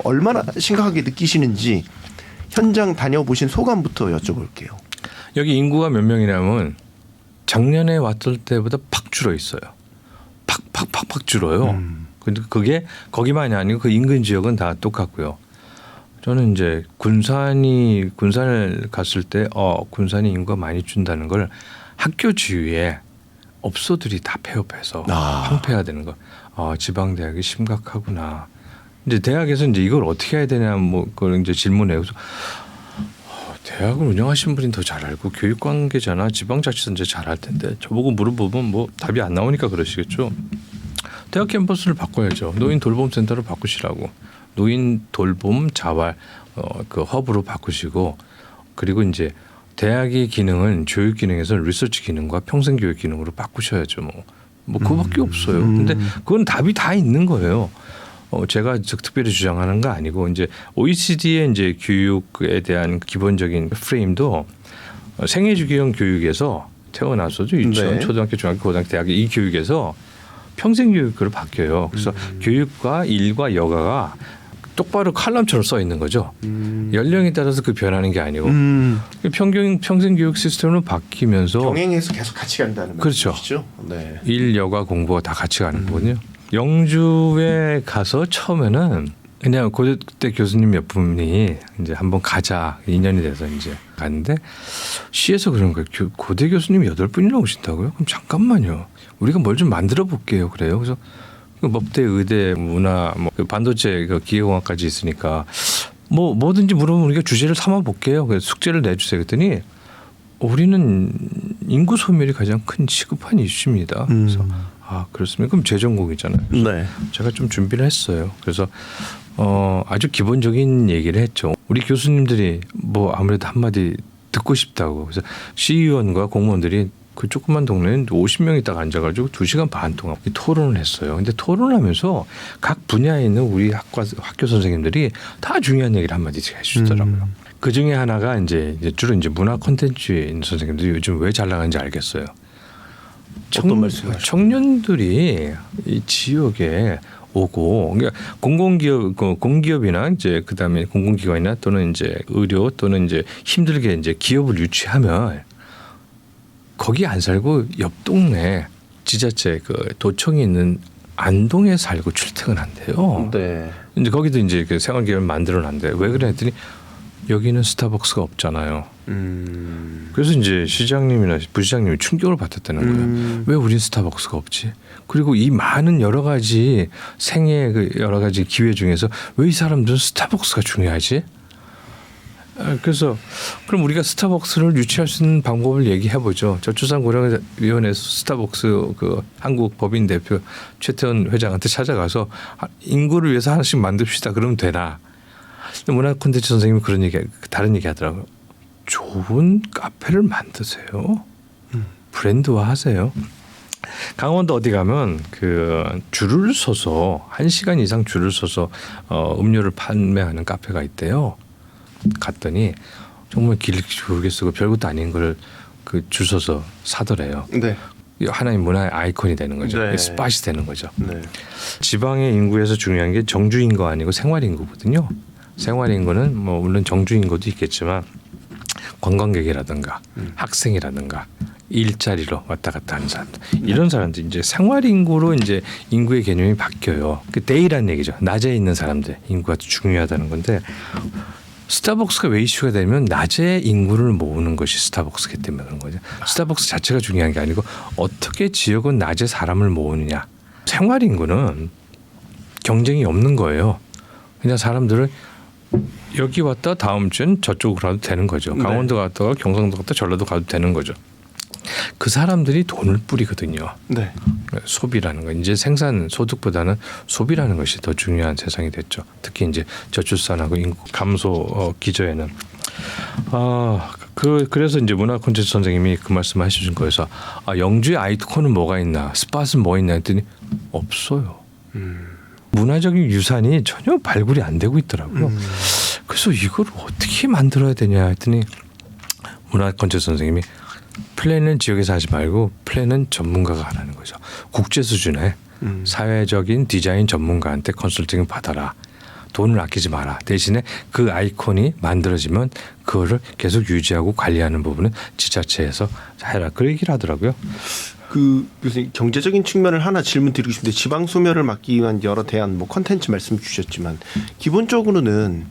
얼마나 심각하게 느끼시는지 현장 다녀보신 소감부터 여쭤볼게요. 여기 인구가 몇 명이냐면 작년에 왔을 때보다 팍 줄어 있어요. 팍 줄어요. 근데 그게 거기만이 아니고 그 인근 지역은 다 똑같고요. 저는 이제 군산을 갔을 때 군산이 인구가 많이 준다는 걸 학교 주위에 업소들이 다 폐업해서 황폐화되는 거. 지방 대학이 심각하구나. 이제 대학에서 이제 이걸 어떻게 해야 되냐 뭐 그런 이제 질문해요. 그래서 대학을 운영하신 분이 더 잘 알고 교육 관계자나 지방자치단체 잘 알 텐데 저보고 물어보면 뭐 답이 안 나오니까 그러시겠죠. 대학 캠퍼스를 바꿔야죠. 노인 돌봄 센터로 바꾸시라고. 노인 돌봄 자활 그 허브로 바꾸시고 그리고 이제 대학의 기능은 교육 기능에서 리서치 기능과 평생 교육 기능으로 바꾸셔야죠. 뭐 그거밖에 없어요. 근데 그건 답이 다 있는 거예요. 제가 특별히 주장하는 거 아니고 이제 OECD의 이제 교육에 대한 기본적인 프레임도 생애주기형 교육에서 태어나서도 유치원, 네. 초등학교, 중학교, 고등학교, 대학 이 교육에서 평생 교육으로 바뀌어요. 그래서 교육과 일과 여가가 똑바로 칼럼처럼 써 있는 거죠. 연령에 따라서 그 변하는 게 아니고 평생 교육 시스템으로 바뀌면서 병행해서 계속 같이 간다는 그렇죠. 말씀이시죠? 네. 일, 여가, 공부가 다 같이 가는 거거든요. 영주에 가서 처음에는 그냥 그때 교수님 몇 분이 이제 한번 가자 인연이 돼서 이제 갔는데 시에서 그런 거예요. 고대 교수님 8분이나 오신다고요? 그럼 잠깐만요. 우리가 뭘 좀 만들어 볼게요. 그래요. 그래서 법대, 의대, 문화, 그 반도체, 기계공학까지 있으니까 뭐든지 물어보면 우리가 주제를 삼아 볼게요. 그래서 숙제를 내주세요. 그랬더니 우리는 인구 소멸이 가장 큰 시급한 이슈입니다. 그래서 그렇습니까? 그럼 제 전공이잖아요. 네. 제가 좀 준비를 했어요. 그래서 아주 기본적인 얘기를 했죠. 우리 교수님들이 뭐 아무래도 한마디 듣고 싶다고. 그래서 시의원과 공무원들이 그 조그만 동네에 50명이 딱 앉아가지고 2시간 반 동안 토론을 했어요. 근데 토론하면서 각 분야에 있는 우리 학교 선생님들이 다 중요한 얘기를 한마디씩 해주시더라고요. 그 중에 하나가 이제 주로 이제 문화 콘텐츠에 있는 선생님들이 요즘 왜 잘 나가는지 알겠어요. 어떤 말씀을 청년들이 이 지역에 오고 그러니까 공기업이나 이제 그다음에 공공기관이나 또는 이제 의료 또는 이제 힘들게 이제 기업을 유치하면 거기 안 살고 옆 동네 지자체 그 도청에 있는 안동에 살고 출퇴근한대요. 네. 이제 거기도 이제 그 생활기회를 만들어놨는데 왜 그래 했더니 여기는 스타벅스가 없잖아요. 그래서 이제 시장님이나 부시장님이 충격을 받았다는 거예요. 왜 우린 스타벅스가 없지? 그리고 이 많은 여러 가지 생애 그 여러 가지 기회 중에서 왜 이 사람들은 스타벅스가 중요하지? 그래서 그럼 우리가 스타벅스를 유치할 수 있는 방법을 얘기해 보죠. 저출산고령위원회에서 스타벅스 그 한국 법인 대표 최태원 회장한테 찾아가서 인구를 위해서 하나씩 만듭시다. 그러면 되나? 문화 콘텐츠 선생님이 그런 얘기, 다른 얘기 하더라고요. 좋은 카페를 만드세요. 브랜드화 하세요. 강원도 어디 가면 그 줄을 서서 1시간 이상 줄을 서서 음료를 판매하는 카페가 있대요. 갔더니 정말 길 모르겠어. 별것도 아닌 걸 그 줄 서서 사더래요. 네. 하나의 문화의 아이콘이 되는 거죠. 네. 스팟이 되는 거죠. 네. 지방의 인구에서 중요한 게 정주 인구 아니고 생활 인구거든요. 생활 인구는 뭐 물론 정주 인구도 있겠지만 관광객이라든가 학생이라든가 일자리로 왔다 갔다 하는 사람들 이런 사람들 이제 생활 인구로 이제 인구의 개념이 바뀌어요. 그 데이라는 얘기죠. 낮에 있는 사람들 인구가 중요하다는 건데 스타벅스가 왜 이슈가 되면 낮에 인구를 모으는 것이 스타벅스기 때문에 그런 거죠. 스타벅스 자체가 중요한 게 아니고 어떻게 지역은 낮에 사람을 모으느냐. 생활 인구는 경쟁이 없는 거예요. 그냥 사람들을 여기 왔다 다음 주엔 저쪽으로 가도 되는 거죠. 강원도 갔다가 경상도 갔다 전라도 가도 되는 거죠. 그 사람들이 돈을 뿌리거든요. 네. 소비라는 거 이제 생산 소득보다는 소비라는 것이 더 중요한 세상이 됐죠. 특히 이제 저출산하고 인구 감소 기저에는 그래서 이제 문화 콘텐츠 선생님이 그 말씀을 해주신 거에서 영주의 아이콘은 뭐가 있나, 스팟은 뭐 있나 했더니 없어요. 문화적인 유산이 전혀 발굴이 안 되고 있더라고요. 그래서 이걸 어떻게 만들어야 되냐 했더니 문화 콘텐츠 선생님이 플랜은 지역에서 하지 말고 플랜은 전문가가 하라는 거죠. 국제 수준의 사회적인 디자인 전문가한테 컨설팅을 받아라. 돈을 아끼지 마라. 대신에 그 아이콘이 만들어지면 그거를 계속 유지하고 관리하는 부분은 지자체에서 해라. 그 얘기를 하더라고요. 그 교수님 경제적인 측면을 하나 질문 드리고 싶은데 지방 소멸을 막기 위한 여러 대안 뭐 컨텐츠 말씀 주셨지만 기본적으로는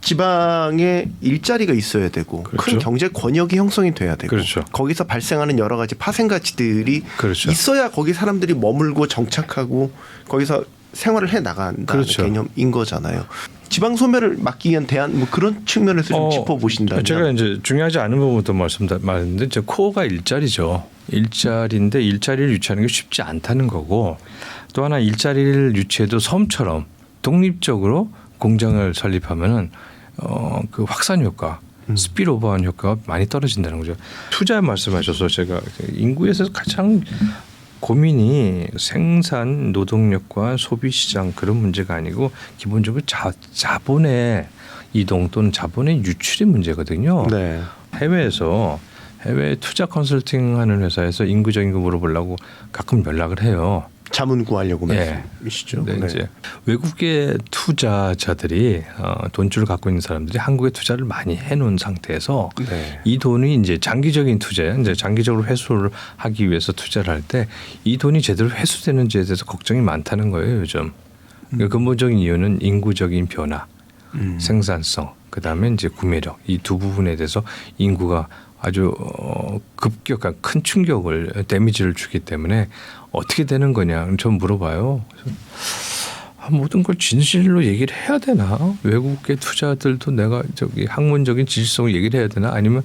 지방에 일자리가 있어야 되고 그렇죠. 큰 경제 권역이 형성이 돼야 되고 그렇죠. 거기서 발생하는 여러 가지 파생 가치들이 그렇죠. 있어야 거기 사람들이 머물고 정착하고 거기서 생활을 해 나간다는 그렇죠. 개념인 거잖아요. 지방 소멸을 막기 위한 대안 뭐 그런 측면에서 좀 짚어보신다면. 제가 이제 중요하지 않은 부분부터 말했는데 이제 코어가 일자리죠. 일자리인데 일자리를 유치하는 게 쉽지 않다는 거고 또 하나 일자리를 유치해도 섬처럼 독립적으로 공장을 설립하면은 그 확산 효과, 스피드오버한 효과가 많이 떨어진다는 거죠. 투자 말씀하셔서 제가 인구에서 가장 고민이 생산 노동력과 소비 시장 그런 문제가 아니고 기본적으로 자본의 이동 또는 자본의 유출의 문제거든요. 네. 해외에서 해외 투자 컨설팅하는 회사에서 인구적 인구 물어보려고 가끔 연락을 해요. 자문 구하려고 네. 말씀이시죠. 네. 이제 외국의 투자자들이 돈줄을 갖고 있는 사람들이 한국에 투자를 많이 해놓은 상태에서 네. 이 돈이 이제 장기적인 투자에 이제 장기적으로 회수를 하기 위해서 투자를 할 때 이 돈이 제대로 회수되는지에 대해서 걱정이 많다는 거예요 요즘. 그러니까 근본적인 이유는 인구적인 변화, 생산성, 그 다음에 이제 구매력 이 두 부분에 대해서 인구가 아주 급격한 큰 충격을 데미지를 주기 때문에 어떻게 되는 거냐 좀 물어봐요. 그래서 모든 걸 진실로 얘기를 해야 되나? 외국계 투자들도 내가 저기 학문적인 지식성을 얘기를 해야 되나? 아니면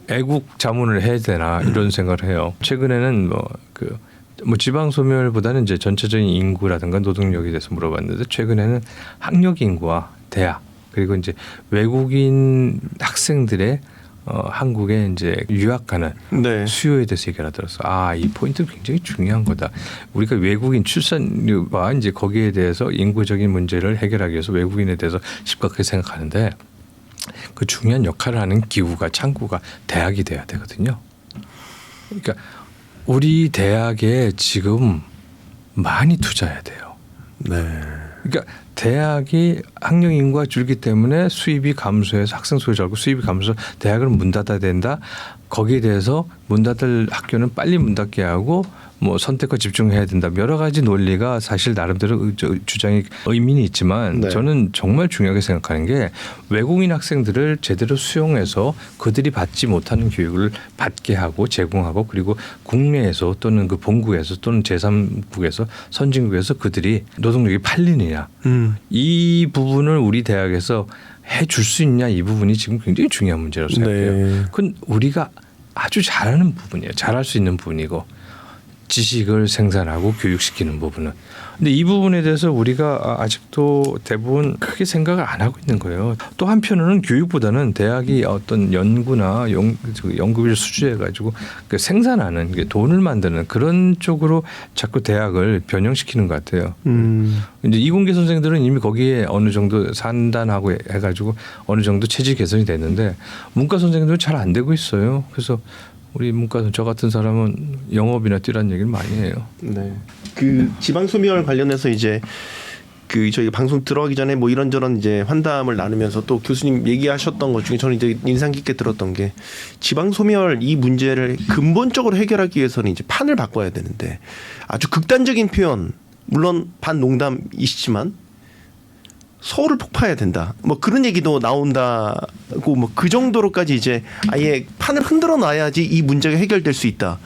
애국 자문을 해야 되나? 이런 생각을 해요. 최근에는 뭐 지방 소멸보다는 이제 전체적인 인구라든가 노동력에 대해서 물어봤는데 최근에는 학력 인구와 대학 그리고 이제 외국인 학생들의 한국에 이제 유학 가는 네. 수요에 대해서 얘기를 하더라고요. 이 포인트 굉장히 중요한 거다. 우리가 외국인 출산과 이제 거기에 대해서 인구적인 문제를 해결하기 위해서 외국인에 대해서 심각하게 생각하는데 그 중요한 역할을 하는 기구가 창구가 대학이 돼야 되거든요. 그러니까 우리 대학에 지금 많이 투자해야 돼요. 네. 그러니까 대학이 학령 인구가 줄기 때문에 수입이 감소해서 학생 수가 적고 수입이 감소해서 대학을 문 닫아야 된다. 거기에 대해서 문 닫을 학교는 빨리 문 닫게 하고 뭐 선택과 집중해야 된다. 여러 가지 논리가 사실 나름대로 주장이 의미는 있지만 네. 저는 정말 중요하게 생각하는 게 외국인 학생들을 제대로 수용해서 그들이 받지 못하는 교육을 받게 하고 제공하고 그리고 국내에서 또는 그 본국에서 또는 제3국에서 선진국에서 그들이 노동력이 팔리느냐 이 부분을 우리 대학에서 해줄 수 있냐 이 부분이 지금 굉장히 중요한 문제라고 생각해요. 네. 그건 우리가 아주 잘하는 부분이에요. 잘할 수 있는 부분이고 지식을 생산하고 교육시키는 부분은. 근데 이 부분에 대해서 우리가 아직도 대부분 크게 생각을 안 하고 있는 거예요. 또 한편으로는 교육보다는 대학이 어떤 연구나 연구비를 수주해가지고 그 생산하는 돈을 만드는 그런 쪽으로 자꾸 대학을 변형시키는 것 같아요. 이제 이공계 선생들은 이미 거기에 어느 정도 산단하고 해가지고 어느 정도 체질 개선이 됐는데 문과 선생들은 잘 안 되고 있어요. 그래서 우리 문과 저 같은 사람은 영업이나 뛰라는 얘기를 많이 해요. 네. 그 지방 소멸 관련해서 이제 그 저희 방송 들어가기 전에 뭐 이런저런 이제 환담을 나누면서 또 교수님 얘기하셨던 것 중에 저는 이제 인상 깊게 들었던 게 지방 소멸 이 문제를 근본적으로 해결하기 위해서는 이제 판을 바꿔야 되는데 아주 극단적인 표현 물론 반농담이시지만 서울을 폭파해야 된다. 뭐 그런 얘기도 나온다고 뭐 그 정도로까지 이제 아예 판을 흔들어 놔야지 이 문제가 해결될 수 있다.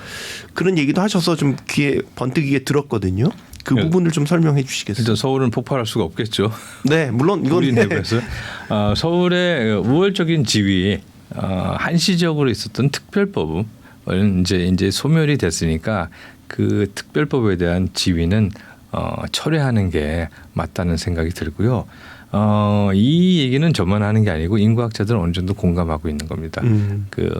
그런 얘기도 하셔서 좀 귀에 번뜩이게 들었거든요. 그 부분을 좀 설명해 주시겠어요? 일단 서울은 폭발할 수가 없겠죠. 네, 물론 이건 우리 내부에서 서울의 우월적인 지위 한시적으로 있었던 특별법은 이제 소멸이 됐으니까 그 특별법에 대한 지위는 철회하는 게 맞다는 생각이 들고요. 이 얘기는 저만 하는 게 아니고 인구학자들은 어느 정도 공감하고 있는 겁니다. 그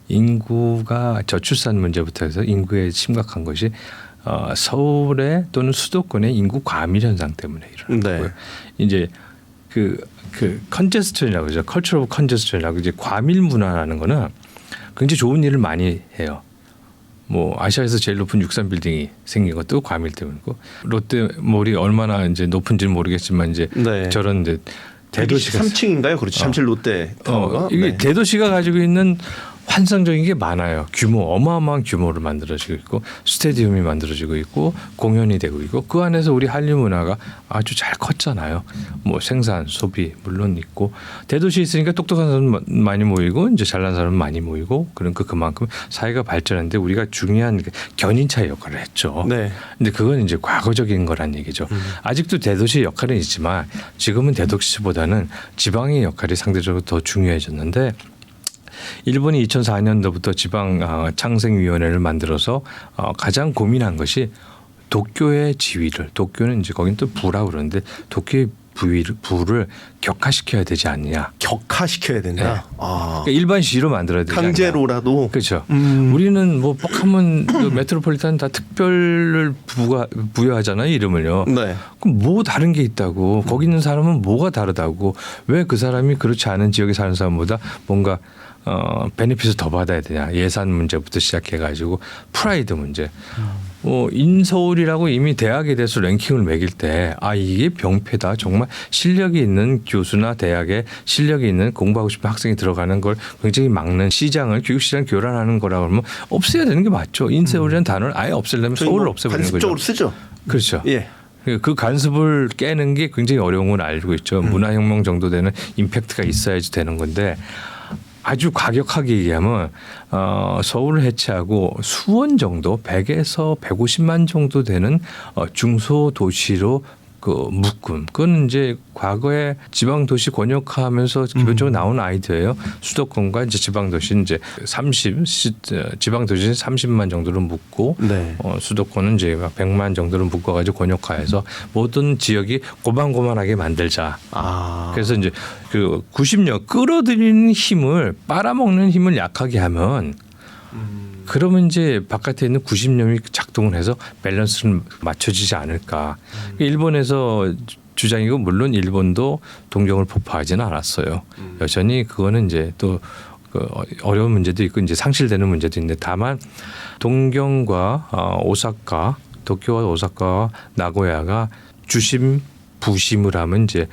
인구가 저출산 문제부터 해서 인구에 심각한 것이 서울에 또는 수도권의 인구 과밀 현상 때문에 일어나는 네. 거고요. 이제 그 컨제스천이라고 그러죠. 컬처럴 오브 컨제스천이라고 이제 과밀 문화라는 거는 굉장히 좋은 일을 많이 해요. 뭐 아시아에서 제일 높은 63 빌딩이 생긴 것도 과밀 때문이고 롯데몰이 얼마나 이제 높은지는 모르겠지만 이제 네. 저런 이제 대도시가 3층인가요? 그렇죠. 잠실 롯데 타워가. 이게 네. 대도시가 가지고 있는 환상적인 게 많아요. 어마어마한 규모를 만들어지고 있고 스테디움이 만들어지고 있고 공연이 되고 있고 그 안에서 우리 한류 문화가 아주 잘 컸잖아요. 뭐 생산, 소비 물론 있고 대도시에 있으니까 똑똑한 사람 많이 모이고 이제 잘난 사람 많이 모이고 그러니까 그만큼 사회가 발전했는데 우리가 중요한 견인차의 역할을 했죠. 네. 근데 그건 이제 과거적인 거란 얘기죠. 아직도 대도시의 역할은 있지만 지금은 대도시보다는 지방의 역할이 상대적으로 더 중요해졌는데 일본이 2004년도부터 지방 창생위원회를 만들어서 가장 고민한 것이 도쿄의 지위를 도쿄는 이제 거긴 또 부라고 그러는데 도쿄의 부를 격화시켜야 되지 않느냐. 격화시켜야 된다. 네. 그러니까 일반 시로 만들어야 되지 않느냐. 강제로라도. 그렇죠. 우리는 뭐 뻑하면 그 메트로폴리탄 다 특별을 부여하잖아요. 이름을요. 네. 그럼 뭐 다른 게 있다고. 거기 있는 사람은 뭐가 다르다고. 왜 그 사람이 그렇지 않은 지역에 사는 사람보다 뭔가 베네핏을 더 받아야 되냐. 예산 문제부터 시작해가지고 프라이드 문제. 인서울이라고 이미 대학에 대해서 랭킹을 매길 때 이게 병폐다. 정말 실력이 있는 교수나 대학에 실력이 있는 공부하고 싶은 학생이 들어가는 걸 굉장히 막는 시장을 교육시장을 교란하는 거라고 하면 없애야 되는 게 맞죠. 인서울이라는 단어를 아예 없애려면 서울을 없애버리는 거죠. 간습적으로 쓰죠. 그렇죠. 예. 그 간섭을 깨는 게 굉장히 어려운 걸 알고 있죠. 문화혁명 정도 되는 임팩트가 있어야지 되는 건데 아주 과격하게 얘기하면 서울을 해체하고 수원 정도 100에서 150만 정도 되는 중소도시로 그 묶음. 그건 이제 과거에 지방도시 권역화하면서 기본적으로 나온 아이디어예요. 수도권과 이제 지방도시 이제 30지방도시는 30만 정도로 묶고 네. 수도권은 이제 100만 정도로 묶어가지고 권역화해서 모든 지역이 고만고만하게 만들자. 그래서 이제 그 90년 끌어들이는 힘을 빨아먹는 힘을 약하게 하면 그러면 이제 바깥에 있는 90년이 작동을 해서 밸런스는 맞춰지지 않을까. 일본에서 주장이고 물론 일본도 동경을 폭파하지는 않았어요. 여전히 그거는 이제 또 그 어려운 문제도 있고 이제 상실되는 문제도 있는데 다만 동경과 오사카, 도쿄와 오사카와 나고야가 주심 부심을 하면 이제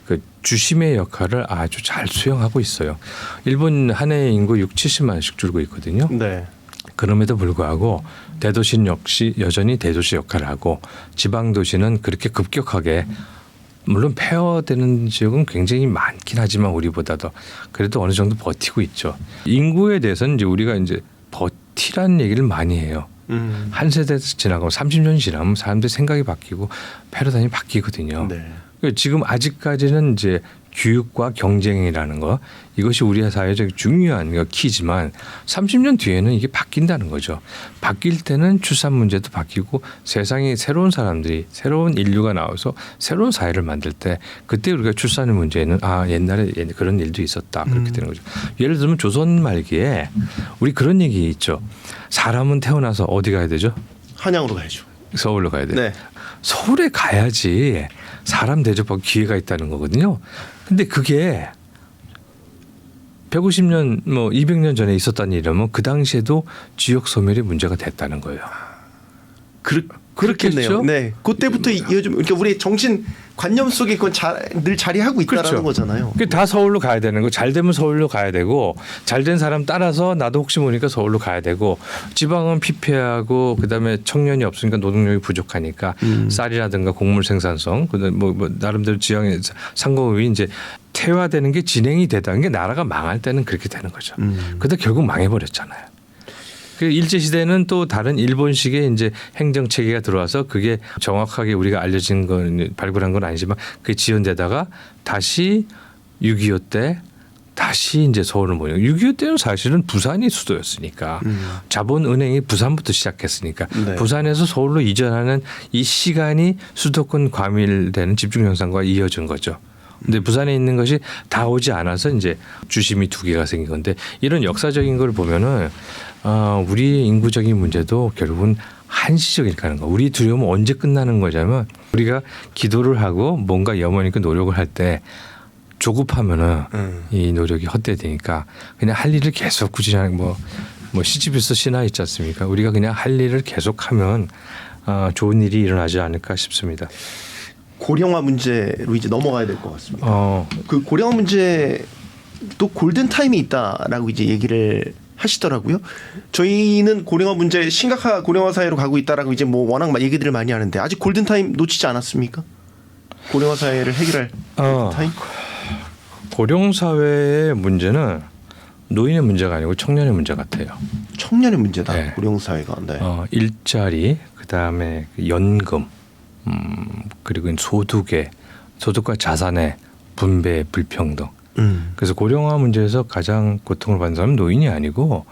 그 주심의 역할을 아주 잘 수행하고 있어요. 일본 한 해 인구 70만씩 줄고 있거든요. 네. 그럼에도 불구하고 대도시는 역시 여전히 대도시 역할을 하고 지방도시는 그렇게 급격하게 물론 폐허되는 지역은 굉장히 많긴 하지만 우리보다도 그래도 어느 정도 버티고 있죠. 인구에 대해서는 이제 우리가 이제 버티라는 얘기를 많이 해요. 한 세대 지나고 30년 지나면 사람들이 생각이 바뀌고 패러다임이 바뀌거든요. 네. 지금 아직까지는 이제 교육과 경쟁이라는 거 이것이 우리 사회적 중요한 키지만 30년 뒤에는 이게 바뀐다는 거죠. 바뀔 때는 출산 문제도 바뀌고 세상에 새로운 사람들이 새로운 인류가 나와서 새로운 사회를 만들 때 그때 우리가 출산의 문제는 옛날에 그런 일도 있었다 그렇게 되는 거죠. 예를 들면 조선 말기에 우리 그런 얘기 있죠. 사람은 태어나서 어디 가야 되죠? 한양으로 가야죠. 서울로 가야 돼요. 네. 서울에 가야지 사람 대접할 기회가 있다는 거거든요. 근데 그게 150년 뭐 200년 전에 있었다는 일이라면 그 당시에도 지역 소멸이 문제가 됐다는 거예요. 그렇겠네요. 네. 그때부터 이어지면 그러니까 우리 정신 관념 속에 그건 늘 자리하고 있다라는 그렇죠. 거잖아요. 다 서울로 가야 되는 거. 잘 되면 서울로 가야 되고 잘된 사람 따라서 나도 혹시 모르니까 서울로 가야 되고 지방은 피폐하고 그다음에 청년이 없으니까 노동력이 부족하니까 쌀이라든가 곡물 생산성 그다음 뭐 나름대로 지방의 상공업이 이제 퇴화되는 게 진행이 되다는 게 나라가 망할 때는 그렇게 되는 거죠. 그런데 결국 망해버렸잖아요. 그 일제 시대는 또 다른 일본식의 이제 행정 체계가 들어와서 그게 정확하게 우리가 알려진 건 발굴한 건 아니지만 그게 지연되다가 다시 6.25 때 다시 이제 서울을 모여. 6.25 때는 사실은 부산이 수도였으니까 자본은행이 부산부터 시작했으니까 네. 부산에서 서울로 이전하는 이 시간이 수도권 과밀되는 집중 현상과 이어진 거죠. 근데 부산에 있는 것이 다 오지 않아서 이제 주심이 두 개가 생긴 건데 이런 역사적인 걸 보면은 우리의 인구적인 문제도 결국은 한시적일까는 거. 우리 두려움은 언제 끝나는 거냐면 우리가 기도를 하고 뭔가 염원있게 노력을 할 때 조급하면은 이 노력이 헛되되니까 그냥 할 일을 계속 꾸준히 뭐 시집에서 신화 있지 않습니까? 우리가 그냥 할 일을 계속하면 좋은 일이 일어나지 않을까 싶습니다. 고령화 문제로 이제 넘어가야 될 것 같습니다. 어, 그 고령화 문제도 골든 타임이 있다라고 이제 얘기를 하시더라고요. 저희는 고령화 문제 심각한 고령화 사회로 가고 있다라고 이제 뭐 워낙 얘기들을 많이 하는데 아직 골든 타임 놓치지 않았습니까? 고령화 사회를 해결할 타임? 고령 사회의 문제는 노인의 문제가 아니고 청년의 문제 같아요. 청년의 문제다. 네. 고령 사회가. 네. 일자리, 그다음에 연금, 그리고 소득과 자산의 분배 불평등. 그래서 고령화 문제에서 가장 고통을 받는 사람은 노인이 아니고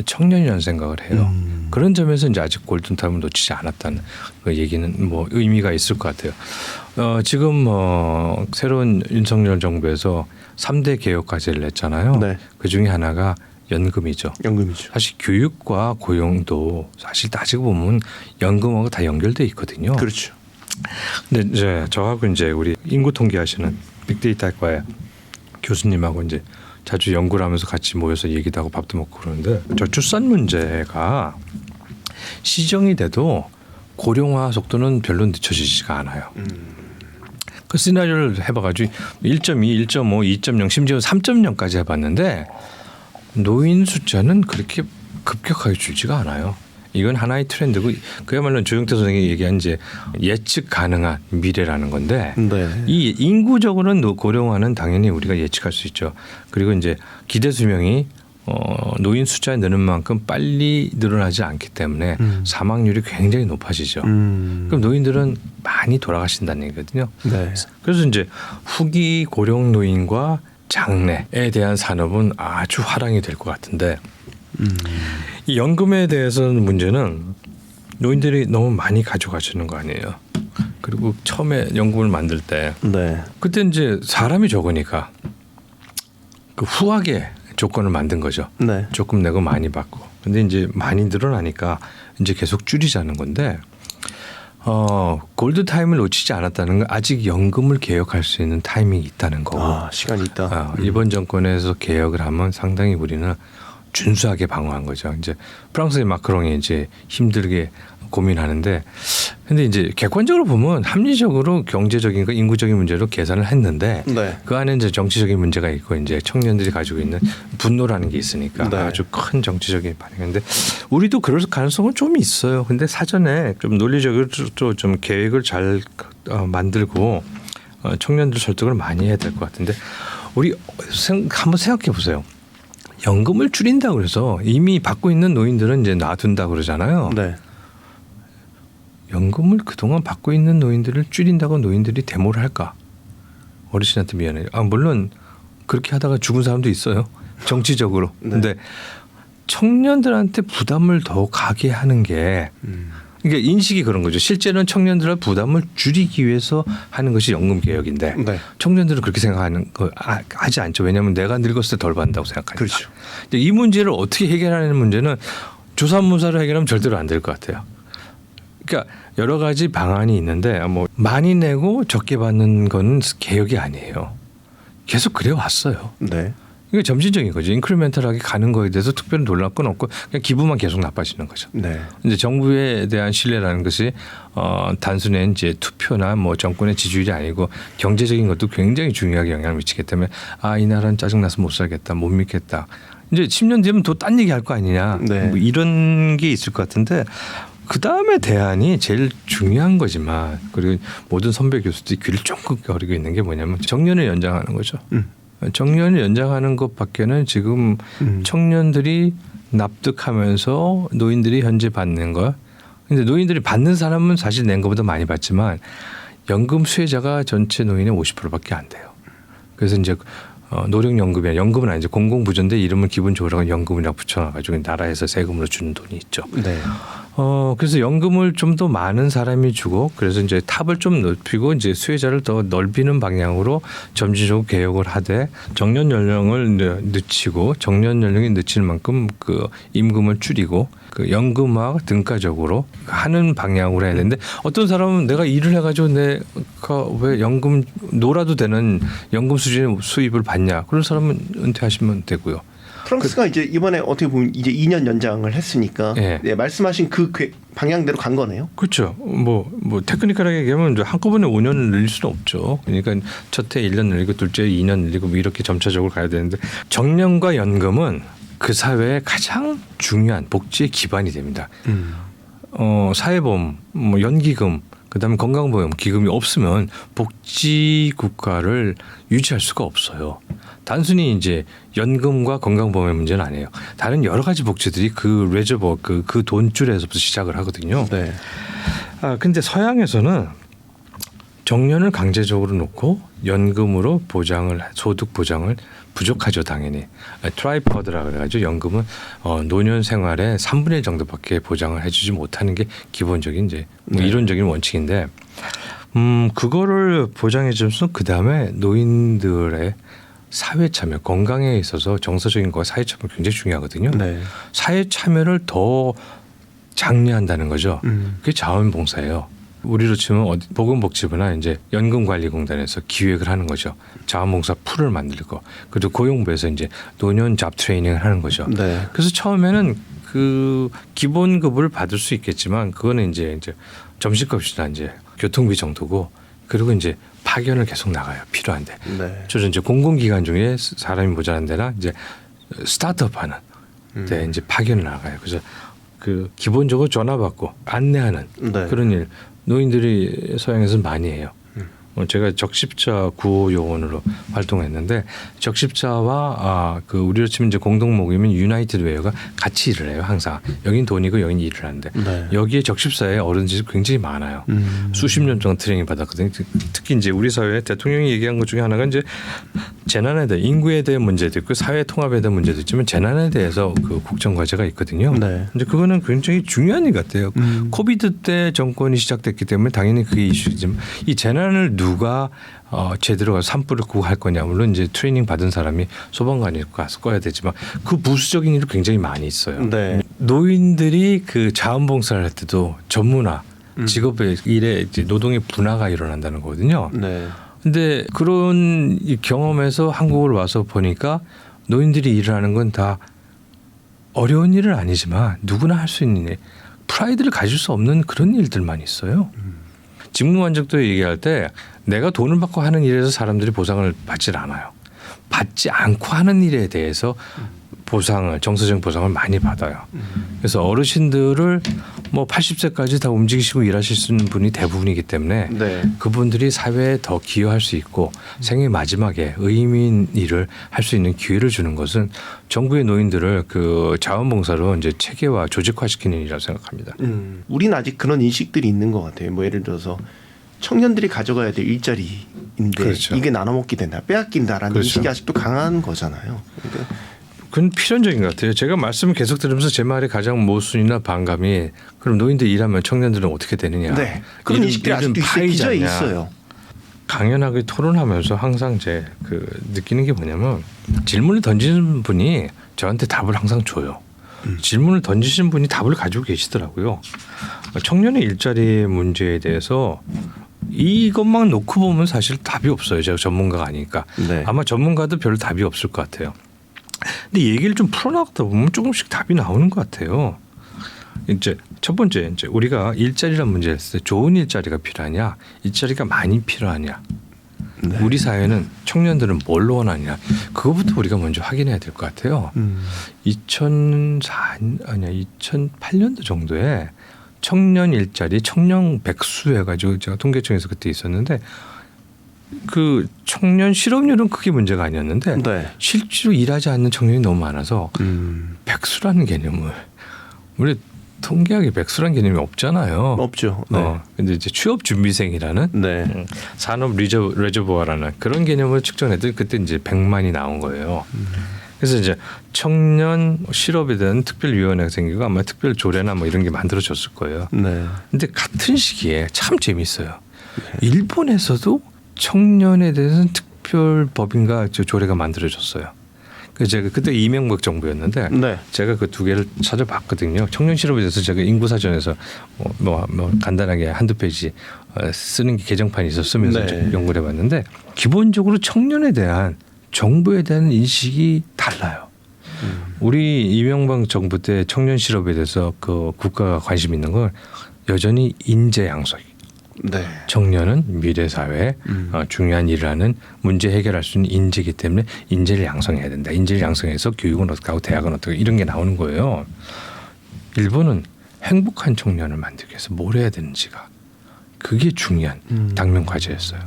청년이라는 생각을 해요. 그런 점에서 이제 아직 골든타임을 놓치지 않았다는 그 얘기는 뭐 의미가 있을 것 같아요. 지금 새로운 윤석열 정부에서 3대 개혁 과제를 냈잖아요. 네. 그 중에 하나가 연금이죠. 연금이죠. 사실 교육과 고용도 사실 따지고 보면 연금하고 다 연결돼 있거든요. 그렇죠. 근데 이제 저하고 이제 우리 인구 통계하시는 빅데이터과의 교수님하고 이제 자주 연구를 하면서 같이 모여서 얘기도 하고 밥도 먹고 그러는데 저출산 문제가 시정이 돼도 고령화 속도는 별로 늦춰지지가 않아요. 그 시나리오를 해봐가지고 1.2, 1.5, 2.0 심지어 3.0까지 해봤는데 노인 숫자는 그렇게 급격하게 줄지가 않아요. 이건 하나의 트렌드고 그야말로 조영태 선생님이 얘기한 이제 예측 가능한 미래라는 건데 네. 이 인구적으로는 고령화는 당연히 우리가 예측할 수 있죠. 그리고 이제 기대 수명이 노인 숫자가 느는 만큼 빨리 늘어나지 않기 때문에 사망률이 굉장히 높아지죠. 그럼 노인들은 많이 돌아가신다는 얘기거든요. 네. 그래서 이제 후기 고령 노인과 장래에 대한 산업은 아주 화랑이 될 것 같은데 이 연금에 대해서는 문제는 노인들이 너무 많이 가져가시는 거 아니에요. 그리고 처음에 연금을 만들 때 네. 그때 이제 사람이 적으니까 그 후하게 조건을 만든 거죠. 네. 조금 내고 많이 받고. 근데 이제 많이 늘어나니까 이제 계속 줄이자는 건데 골드 타임을 놓치지 않았다는 건 아직 연금을 개혁할 수 있는 타이밍이 있다는 거고. 아, 시간이 있다. 이번 정권에서 개혁을 하면 상당히 우리는 준수하게 방어한 거죠. 이제 프랑스의 마크롱이 이제 힘들게 고민하는데, 근데 이제 객관적으로 보면 합리적으로 경제적인 거, 인구적인 문제로 계산을 했는데, 네. 그 안에 이제 정치적인 문제가 있고 이제 청년들이 가지고 있는 분노라는 게 있으니까 네. 아주 큰 정치적인 반응인데, 우리도 그럴 가능성은 좀 있어요. 근데 사전에 좀 논리적으로 좀 계획을 잘 만들고 청년들 설득을 많이 해야 될 것 같은데, 우리 한번 생각해 보세요. 연금을 줄인다고 그래서 이미 받고 있는 노인들은 이제 놔둔다 그러잖아요. 네. 연금을 그동안 받고 있는 노인들을 줄인다고 노인들이 데모를 할까? 어르신한테 미안해요. 물론 그렇게 하다가 죽은 사람도 있어요. 정치적으로. 네. 근데 청년들한테 부담을 더 가게 하는 게 그러니까 인식이 그런 거죠. 실제로는 청년들의 부담을 줄이기 위해서 하는 것이 연금 개혁인데 네. 청년들은 그렇게 생각하는 거 하지 않죠. 왜냐하면 내가 늙었을 때 덜 받는다고 생각하니까. 그렇죠. 근데 이 문제를 어떻게 해결하는 문제는 조사무사를 해결하면 절대로 안 될 것 같아요. 그러니까 여러 가지 방안이 있는데 뭐 많이 내고 적게 받는 건 개혁이 아니에요. 계속 그래 왔어요. 네. 이게 점진적인 거죠. 인크리멘탈하게 가는 거에 대해서 특별히 놀랄 건 없고 그냥 기부만 계속 나빠지는 거죠. 네. 이제 정부에 대한 신뢰라는 것이 단순히 이제 투표나 뭐 정권의 지지율이 아니고 경제적인 것도 굉장히 중요하게 영향을 미치기 때문에 이 나라는 짜증나서 못 살겠다, 못 믿겠다. 이제 10년 뒤면 또 딴 얘기 할 거 아니냐. 네. 뭐 이런 게 있을 것 같은데 그 다음에 대안이 제일 중요한 거지만 그리고 모든 선배 교수들이 귀를 쫑긋 거리고 있는 게 뭐냐면 정년을 연장하는 거죠. 정년을 연장하는 것밖에는 지금 청년들이 납득하면서 노인들이 현재 받는 것. 근데 노인들이 받는 사람은 사실 낸 것보다 많이 받지만 연금 수혜자가 전체 노인의 50%밖에 안 돼요. 그래서 이제 노령연금이나 연금은 아니죠. 공공부전데 이름을 기분 좋으라고 연금이라고 붙여놔가지고 나라에서 세금으로 주는 돈이 있죠. 네. 그래서 연금을 좀 더 많은 사람이 주고 그래서 이제 탑을 좀 높이고 이제 수혜자를 더 넓히는 방향으로 점진적으로 개혁을 하되 정년 연령을 늦추고 정년 연령이 늦출 만큼 그 임금을 줄이고 그 연금화 등가적으로 하는 방향으로 해야 되는데 어떤 사람은 내가 일을 해가지고 내가 왜 연금 놀아도 되는 연금 수준의 수입을 받냐 그런 사람은 은퇴하시면 되고요. 프랑스가 이제 이번에 어떻게 보면 이제 2년 연장을 했으니까 예. 네, 말씀하신 그 방향대로 간 거네요. 그렇죠. 뭐 테크니컬하게 얘기하면 한꺼번에 5년을 늘릴 수는 없죠. 그러니까 첫해 1년 늘리고 둘째 2년 늘리고 뭐 이렇게 점차적으로 가야 되는데 정년과 연금은 그 사회의 가장 중요한 복지의 기반이 됩니다. 사회보험, 뭐 연기금, 그다음에 건강보험 기금이 없으면 복지 국가를 유지할 수가 없어요. 단순히 이제 연금과 건강보험의 문제는 아니에요. 다른 여러 가지 복지들이 그 레저버 그 돈줄에서부터 시작을 하거든요. 네. 근데 서양에서는 정년을 강제적으로 놓고 연금으로 소득 보장을 부족하죠, 당연히. 트라이퍼드라 그래가지고 연금은 노년 생활의 3분의 1 정도밖에 보장을 해주지 못하는 게 기본적인 이제 뭐 네. 이론적인 원칙인데, 그거를 보장해주면서 그 다음에 노인들의 사회 참여, 건강에 있어서 정서적인 거 사회 참여 굉장히 중요하거든요. 네. 사회 참여를 더 장려한다는 거죠. 그게 자원봉사예요. 우리로 치면 보건복지부나 이제 연금관리공단에서 기획을 하는 거죠. 자원봉사 풀을 만들고, 그리고 고용부에서 이제 노년 잡 트레이닝을 하는 거죠. 네. 그래서 처음에는 그 기본급을 받을 수 있겠지만 그거는 이제 점심값이나 이제 교통비 정도고, 그리고 이제 파견을 계속 나가요. 필요한데. 네. 저는 이제 공공기관 중에 사람이 모자란 데나 이제 스타트업하는 데 이제 파견을 나가요. 그래서 그 기본적으로 전화 받고 안내하는 네. 그런 일 노인들이 서양에서는 많이 해요. 제가 적십자 구호 요원으로 활동했는데, 적십자와 그 우리로 치면 이제 공동 모임인 유나이티드 웨어가 같이 일을 해요. 항상 여긴 돈이고 여긴 일을 하는데, 네. 여기에 적십사에 어른들이 굉장히 많아요. 수십 년 동안 트레이닝 받았거든요. 특히 이제 우리 사회 대통령이 얘기한 것 중에 하나가 이제 재난에 대해, 인구에 대한 문제도 있고 사회 통합에 대한 문제도 있지만 재난에 대해서 그 국정 과제가 있거든요. 네. 근데 그거는 굉장히 중요한 일 같아요. 코비드 때 정권이 시작됐기 때문에 당연히 그게 이슈지만, 이 재난을 누가 제대로 가서 산불을 구할 거냐. 물론 이제 트레이닝 받은 사람이 소방관이 가서 꺼야 되지만 그 부수적인 일이 굉장히 많이 있어요. 네. 노인들이 그 자원봉사를 할 때도 전문화, 직업의 일에 이제 노동의 분화가 일어난다는 거거든요. 네. 근데 그런 이 경험에서 한국을 와서 보니까 노인들이 일을 하는 건 다 어려운 일은 아니지만 누구나 할 수 있는 일, 프라이드를 가질 수 없는 그런 일들만 있어요. 직무만족도 얘기할 때 내가 돈을 받고 하는 일에서 사람들이 보상을 받질 않아요. 받지 않고 하는 일에 대해서 보상을, 정서적인 보상을 많이 받아요. 그래서 어르신들을 뭐 80세까지 다 움직이시고 일하실 수 있는 분이 대부분이기 때문에 네. 그분들이 사회에 더 기여할 수 있고 생애 마지막에 의미 있는 일을 할 수 있는 기회를 주는 것은 정부의 노인들을 그 자원봉사로 이제 체계화, 조직화시키는 일이라고 생각합니다. 우리는 아직 그런 인식들이 있는 것 같아요. 뭐 예를 들어서 청년들이 가져가야 될 일자리인데 그렇죠. 이게 나눠먹기 된다, 빼앗긴다라는 그렇죠. 인식이 아직도 강한 거잖아요. 그러니까 그건 필연적인 것 같아요. 제가 말씀을 계속 들으면서 제 말에 가장 모순이나 반감이, 그럼 노인들 일하면 청년들은 어떻게 되느냐. 네. 그런 인식들이 아직도 있어요. 기저에 있어요. 강연하게 토론하면서 항상 제 그 느끼는 게 뭐냐면, 질문을 던지는 분이 저한테 답을 항상 줘요. 질문을 던지신 분이 답을 가지고 계시더라고요. 청년의 일자리 문제에 대해서 이것만 놓고 보면 사실 답이 없어요. 제가 전문가가 아니니까. 네. 아마 전문가도 별 답이 없을 것 같아요. 근데 얘기를 좀 풀어나가다 보면 조금씩 답이 나오는 것 같아요. 이제 첫 번째, 이제 우리가 일자리란 문제를 했을 때 좋은 일자리가 필요하냐, 일자리가 많이 필요하냐. 네. 우리 사회는 청년들은 뭘 원하냐, 그거부터 우리가 먼저 확인해야 될 것 같아요. 2008년도 정도에 청년 일자리, 청년 백수 해가지고 제가 통계청에서 그때 있었는데, 그 청년 실업률은 크게 문제가 아니었는데 네. 실제로 일하지 않는 청년이 너무 많아서 백수라는 개념을, 우리 통계학에 백수라는 개념이 없잖아요. 없죠. 네. 근데 이제 취업 준비생이라는 네. 산업 레저버라는 그런 개념을 측정했더니 그때 이제 100만이 나온 거예요. 그래서 이제 청년 실업에 대한 특별위원회가 생기고 아마 특별 조례나 뭐 이런 게 만들어졌을 거예요. 네. 근데 같은 시기에 참 재밌어요. 일본에서도 청년에 대해서는 특별법인가 조례가 만들어졌어요. 그래서 제가 그때 이명박 정부였는데 네. 제가 그 두 개를 찾아봤거든요. 청년 실업에 대해서 제가 인구사전에서 뭐 간단하게 한두 페이지 쓰는 게 개정판이 있었으면서 네. 연구를 해봤는데, 기본적으로 청년에 대한 정부에 대한 인식이 달라요. 우리 이명박 정부 때 청년 실업에 대해서 그 국가가 관심 있는 건 여전히 인재 양성, 네. 청년은 미래 사회에 중요한 일을 하는 문제 해결할 수 있는 인재이기 때문에 인재를 양성해야 된다. 인재를 양성해서 교육은 어떻게 하고 대학은 어떻게 이런 게 나오는 거예요. 일본은 행복한 청년을 만들기 위해서 뭘 해야 되는지가 그게 중요한 당면 과제였어요.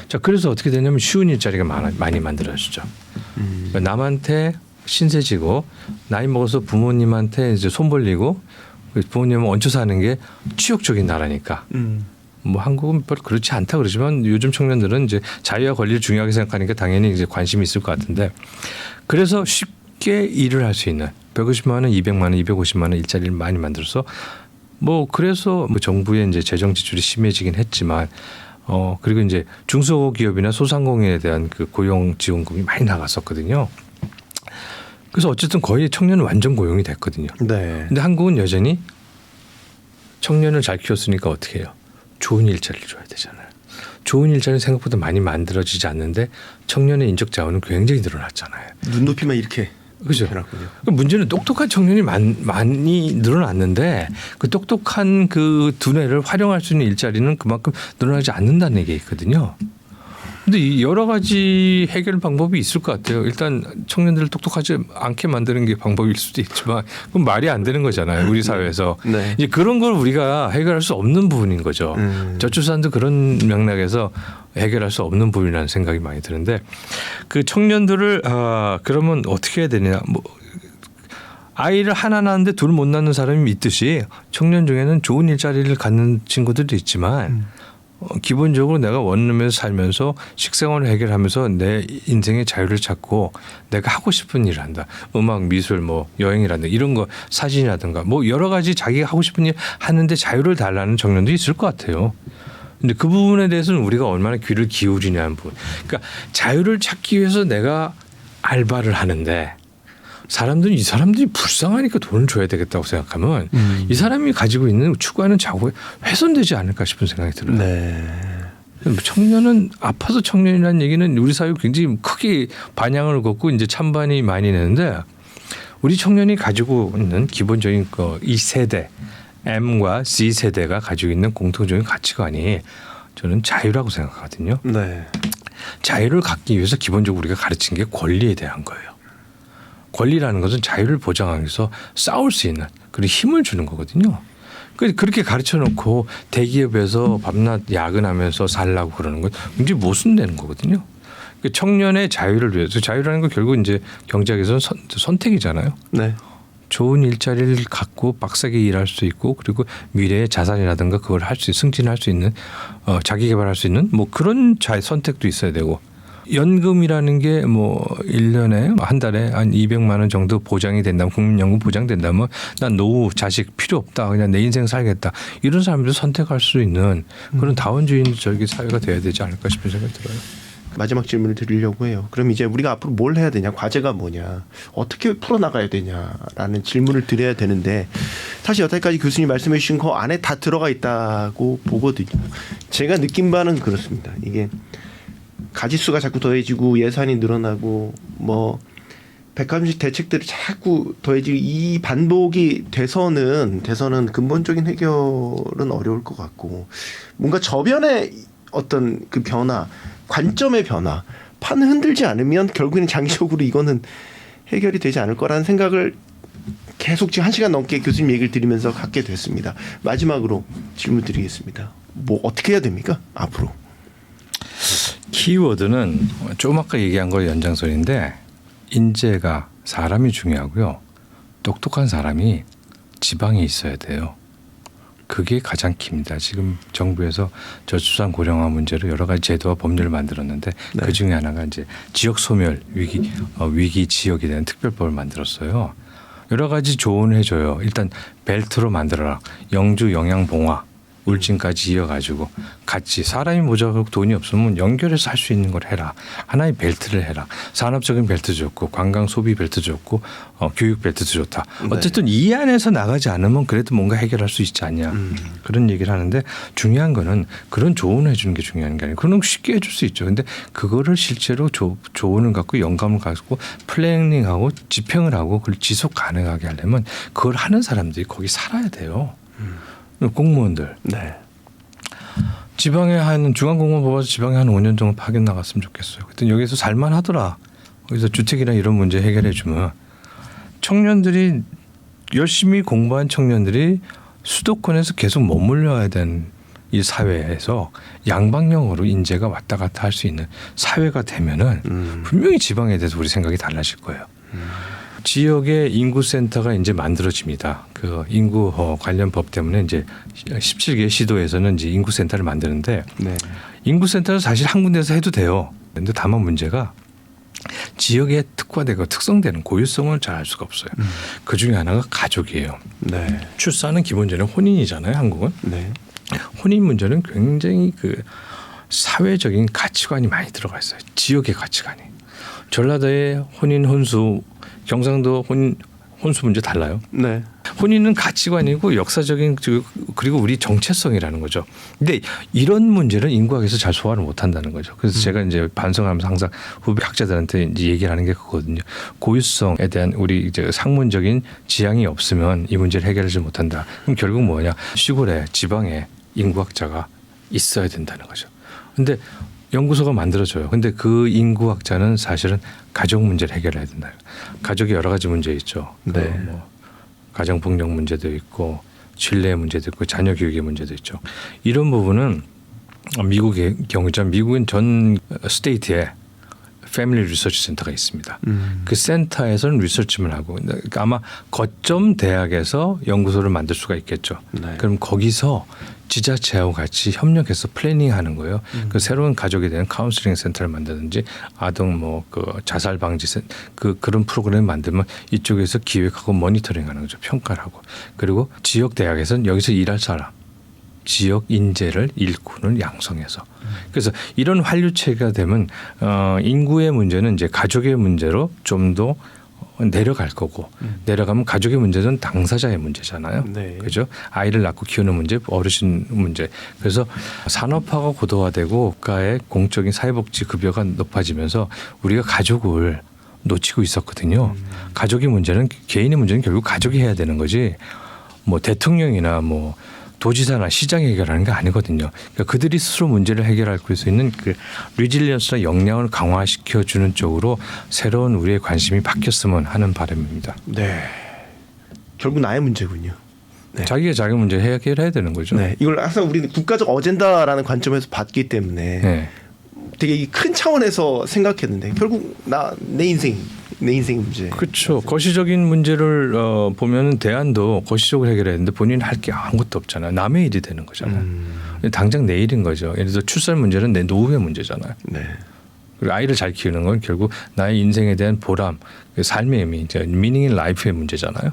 자, 그래서 어떻게 되냐면 쉬운 일자리가 많이 만들어지죠. 남한테 신세지고 나이 먹어서 부모님한테 이제 손 벌리고 부모님은 얹혀 사는 게 치욕적인 나라니까. 뭐 한국은 별로 그렇지 않다 그러지만 요즘 청년들은 이제 자유와 권리를 중요하게 생각하니까 당연히 이제 관심이 있을 것 같은데 그래서 쉽게 일을 할 수 있는 150만 원, 200만 원, 250만 원 일자리를 많이 만들어서 뭐 그래서 뭐 정부의 이제 재정 지출이 심해지긴 했지만 그리고 이제 중소기업이나 소상공인에 대한 그 고용 지원금이 많이 나갔었거든요. 그래서 어쨌든 거의 청년은 완전 고용이 됐거든요. 네. 근데 한국은 여전히 청년을 잘 키웠으니까 어떻게 해요? 좋은 일자리를 줘야 되잖아요. 좋은 일자리는 생각보다 많이 만들어지지 않는데 청년의 인적 자원은 굉장히 늘어났잖아요. 눈높이만 이렇게 그죠. 해놨군요. 문제는 똑똑한 청년이 많이 늘어났는데 그 똑똑한 그 두뇌를 활용할 수 있는 일자리는 그만큼 늘어나지 않는다는 얘기가 있거든요. 근데 이 여러 가지 해결 방법이 있을 것 같아요. 일단 청년들을 똑똑하지 않게 만드는 게 방법일 수도 있지만 그건 말이 안 되는 거잖아요. 우리 사회에서. 네. 이제 그런 걸 우리가 해결할 수 없는 부분인 거죠. 저출산도 그런 맥락에서 해결할 수 없는 부분이라는 생각이 많이 드는데 그 청년들을 그러면 어떻게 해야 되냐. 뭐 아이를 하나 낳았는데 둘 못 낳는 사람이 있듯이 청년 중에는 좋은 일자리를 갖는 친구들도 있지만 기본적으로 내가 원룸에서 살면서 식생활을 해결하면서 내 인생의 자유를 찾고 내가 하고 싶은 일을 한다. 음악, 미술, 뭐 여행이라든가 이런 거 사진이라든가 뭐 여러 가지 자기가 하고 싶은 일 하는데 자유를 달라는 청년도 있을 것 같아요. 근데 그 부분에 대해서는 우리가 얼마나 귀를 기울이냐는 부분. 그러니까 자유를 찾기 위해서 내가 알바를 하는데 이 사람들이 불쌍하니까 돈을 줘야 되겠다고 생각하면 이 사람이 가지고 있는 추구하는 자유가 훼손되지 않을까 싶은 생각이 들어요. 네. 청년은 아파서 청년이라는 얘기는 우리 사회 굉장히 크게 반향을 걷고 이제 찬반이 많이 내는데 우리 청년이 가지고 있는 기본적인 이 세대 M과 C 세대가 가지고 있는 공통적인 가치관이 저는 자유라고 생각하거든요. 네. 자유를 갖기 위해서 기본적으로 우리가 가르친 게 권리에 대한 거예요. 권리라는 것은 자유를 보장하기 위해서 싸울 수 있는 그리고 힘을 주는 거거든요. 그렇게 가르쳐 놓고 대기업에서 밤낮 야근하면서 살라고 그러는 건 굉장히 모순되는 거거든요. 청년의 자유를 위해서 자유라는 건 결국 이제 경제학에서는 선택이잖아요. 네. 좋은 일자리를 갖고 빡세게 일할 수 있고 그리고 미래의 자산이라든가 그걸 할 수 승진할 수 있는 자기 개발할 수 있는 뭐 그런 선택도 있어야 되고 연금이라는 게 뭐 1년에 한 달에 한 200만 원 정도 보장이 된다면 국민연금 보장된다면 난 노후 자식 필요 없다 그냥 내 인생 살겠다 이런 사람들 선택할 수 있는 그런 다원주의적인 사회가 돼야 되지 않을까 싶은 생각이 들어요. 마지막 질문을 드리려고 해요. 그럼 이제 우리가 앞으로 뭘 해야 되냐, 과제가 뭐냐, 어떻게 풀어나가야 되냐라는 질문을 드려야 되는데 사실 여태까지 교수님 말씀해 주신 거 안에 다 들어가 있다고 보거든요. 제가 느낀 바는 그렇습니다. 이게 가짓수가 자꾸 더해지고 예산이 늘어나고 뭐 100가지씩 대책들이 자꾸 더해지고 이 반복이 돼서는 근본적인 해결은 어려울 것 같고 뭔가 저변의 어떤 그 변화, 관점의 변화, 판을 흔들지 않으면 결국에는 장기적으로 이거는 해결이 되지 않을 거라는 생각을 계속 지금 1시간 넘게 교수님 얘기를 들으면서 갖게 됐습니다. 마지막으로 질문 드리겠습니다. 뭐 어떻게 해야 됩니까? 앞으로. 키워드는 좀 아까 얘기한 거 연장선인데 인재가 사람이 중요하고요. 똑똑한 사람이 지방에 있어야 돼요. 그게 가장 깁니다. 지금 정부에서 저출산 고령화 문제로 여러 가지 제도와 법률을 만들었는데 네. 그 중에 하나가 이제 지역 소멸 위기 지역에 대한 특별법을 만들었어요. 여러 가지 조언을 해줘요. 일단 벨트로 만들어라. 영주 영양봉화 울진까지 이어가지고 같이 사람이 모자라고 돈이 없으면 연결해서 할 수 있는 걸 해라. 하나의 벨트를 해라. 산업적인 벨트 좋고 관광 소비 벨트 좋고 교육 벨트도 좋다. 어쨌든 이 안에서 나가지 않으면 그래도 뭔가 해결할 수 있지 않냐. 그런 얘기를 하는데 중요한 거는 그런 조언을 해주는 게 중요한 게 아니에요. 그건 쉽게 해줄 수 있죠. 근데 그거를 실제로 조언을 갖고 영감을 갖고 플래닝하고 집행을 하고 그걸 지속 가능하게 하려면 그걸 하는 사람들이 거기 살아야 돼요. 공무원들. 네. 지방에 한 중앙공무원 뽑아서 지방에 한 5년 정도 파견 나갔으면 좋겠어요. 그때 여기서 살만하더라. 거기서 주택이나 이런 문제 해결해 주면 청년들이 열심히 공부한 청년들이 수도권에서 계속 머물러야 되는 이 사회에서 양방향으로 인재가 왔다 갔다 할 수 있는 사회가 되면은 분명히 지방에 대해서 우리 생각이 달라질 거예요. 지역의 인구센터가 이제 만들어집니다. 그 인구 관련 법 때문에 이제 17개 시도에서는 이제 인구센터를 만드는데 네. 인구센터는 사실 한 군데서 해도 돼요. 그런데 다만 문제가 지역에 특화되고 특성되는 고유성을 잘 알 수가 없어요. 그 중에 하나가 가족이에요. 네. 출산은 기본적으로 혼인이잖아요. 한국은. 네. 혼인 문제는 굉장히 그 사회적인 가치관이 많이 들어가 있어요. 지역의 가치관이. 전라도의 혼인 혼수, 경상도 혼인 혼수 문제 달라요. 네. 혼인은 가치관이고 역사적인 그리고 우리 정체성이라는 거죠. 근데 이런 문제는 인구학에서 잘 소화를 못 한다는 거죠. 그래서 제가 이제 반성하면서 항상 후배 학자들한테 이제 얘기를 하는 게 그거거든요. 고유성에 대한 우리 이제 상문적인 지향이 없으면 이 문제를 해결하지 못한다. 그럼 결국 뭐냐? 시골에 지방에 인구학자가 있어야 된다는 거죠. 근데 연구소가 만들어져요. 근데 그 인구학자는 사실은 가족 문제를 해결해야 된다. 가족이 여러 가지 문제 있죠. 네. 뭐 가정 폭력 문제도 있고 신뢰 문제도 있고 자녀 교육의 문제도 있죠. 이런 부분은 미국의 경우처럼 미국은 전 스테이트에 패밀리 리서치 센터가 있습니다. 그 센터에서는 리서치만 하고 그러니까 아마 거점 대학에서 연구소를 만들 수가 있겠죠. 네. 그럼 거기서 지자체하고 같이 협력해서 플래닝하는 거예요. 그 새로운 가족에 대한 카운슬링 센터를 만드든지 아동 뭐 그 자살 방지 그런 프로그램을 만들면 이쪽에서 기획하고 모니터링하는 거죠. 평가를 하고 그리고 지역 대학에서는 여기서 일할 사람. 지역 인재를 일꾼을 양성해서 그래서 이런 환류체가 되면 인구의 문제는 이제 가족의 문제로 좀 더 내려갈 거고 내려가면 가족의 문제는 당사자의 문제잖아요. 네. 그죠? 아이를 낳고 키우는 문제, 어르신 문제. 그래서 산업화가 고도화되고 국가의 공적인 사회복지 급여가 높아지면서 우리가 가족을 놓치고 있었거든요. 가족의 문제는 개인의 문제는 결국 가족이 해야 되는 거지. 뭐 대통령이나 뭐 도지사나 시장이 해결하는 게 아니거든요. 그러니까 그들이 스스로 문제를 해결할 수 있는 그 리질리언스나 역량을 강화시켜주는 쪽으로 새로운 우리의 관심이 바뀌었으면 하는 바람입니다. 네. 결국 나의 문제군요. 네. 자기가 자기 문제 해결해야 되는 거죠. 네. 이걸 항상 우리는 국가적 어젠다라는 관점에서 봤기 때문에 네. 되게 이 큰 차원에서 생각했는데 결국 내 인생의 문제. 그렇죠. 거시적인 문제를 보면 대안도 거시적으로 해결해야 되는데 본인이 할 게 아무것도 없잖아요. 남의 일이 되는 거잖아요. 당장 내 일인 거죠. 예를 들어 출산 문제는 내 노후의 문제잖아요. 네. 그리고 아이를 잘 키우는 건 결국 나의 인생에 대한 보람, 삶의 의미, 미닝 인 라이프의 문제잖아요.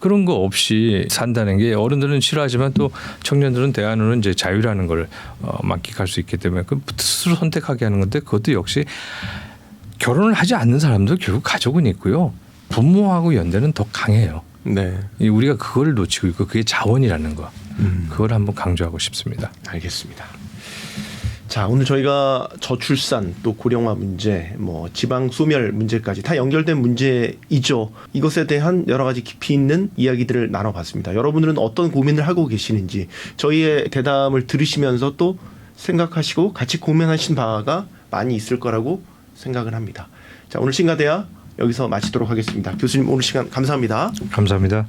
그런 거 없이 산다는 게 어른들은 싫어하지만 또 청년들은 대안으로는 이제 자유라는 걸 만끽할 수 있기 때문에 그 스스로 선택하게 하는 건데 그것도 역시 결혼을 하지 않는 사람도 결국 가족은 있고요. 부모하고 연대는 더 강해요. 네. 우리가 그걸 놓치고 있고 그게 자원이라는 거. 그걸 한번 강조하고 싶습니다. 알겠습니다. 자, 오늘 저희가 저출산 또 고령화 문제, 뭐 지방 소멸 문제까지 다 연결된 문제이죠. 이것에 대한 여러 가지 깊이 있는 이야기들을 나눠봤습니다. 여러분들은 어떤 고민을 하고 계시는지 저희의 대담을 들으시면서 또 생각하시고 같이 고민하신 바가 많이 있을 거라고 생각을 합니다. 자, 오늘 신가대야 여기서 마치도록 하겠습니다. 교수님 오늘 시간 감사합니다. 감사합니다.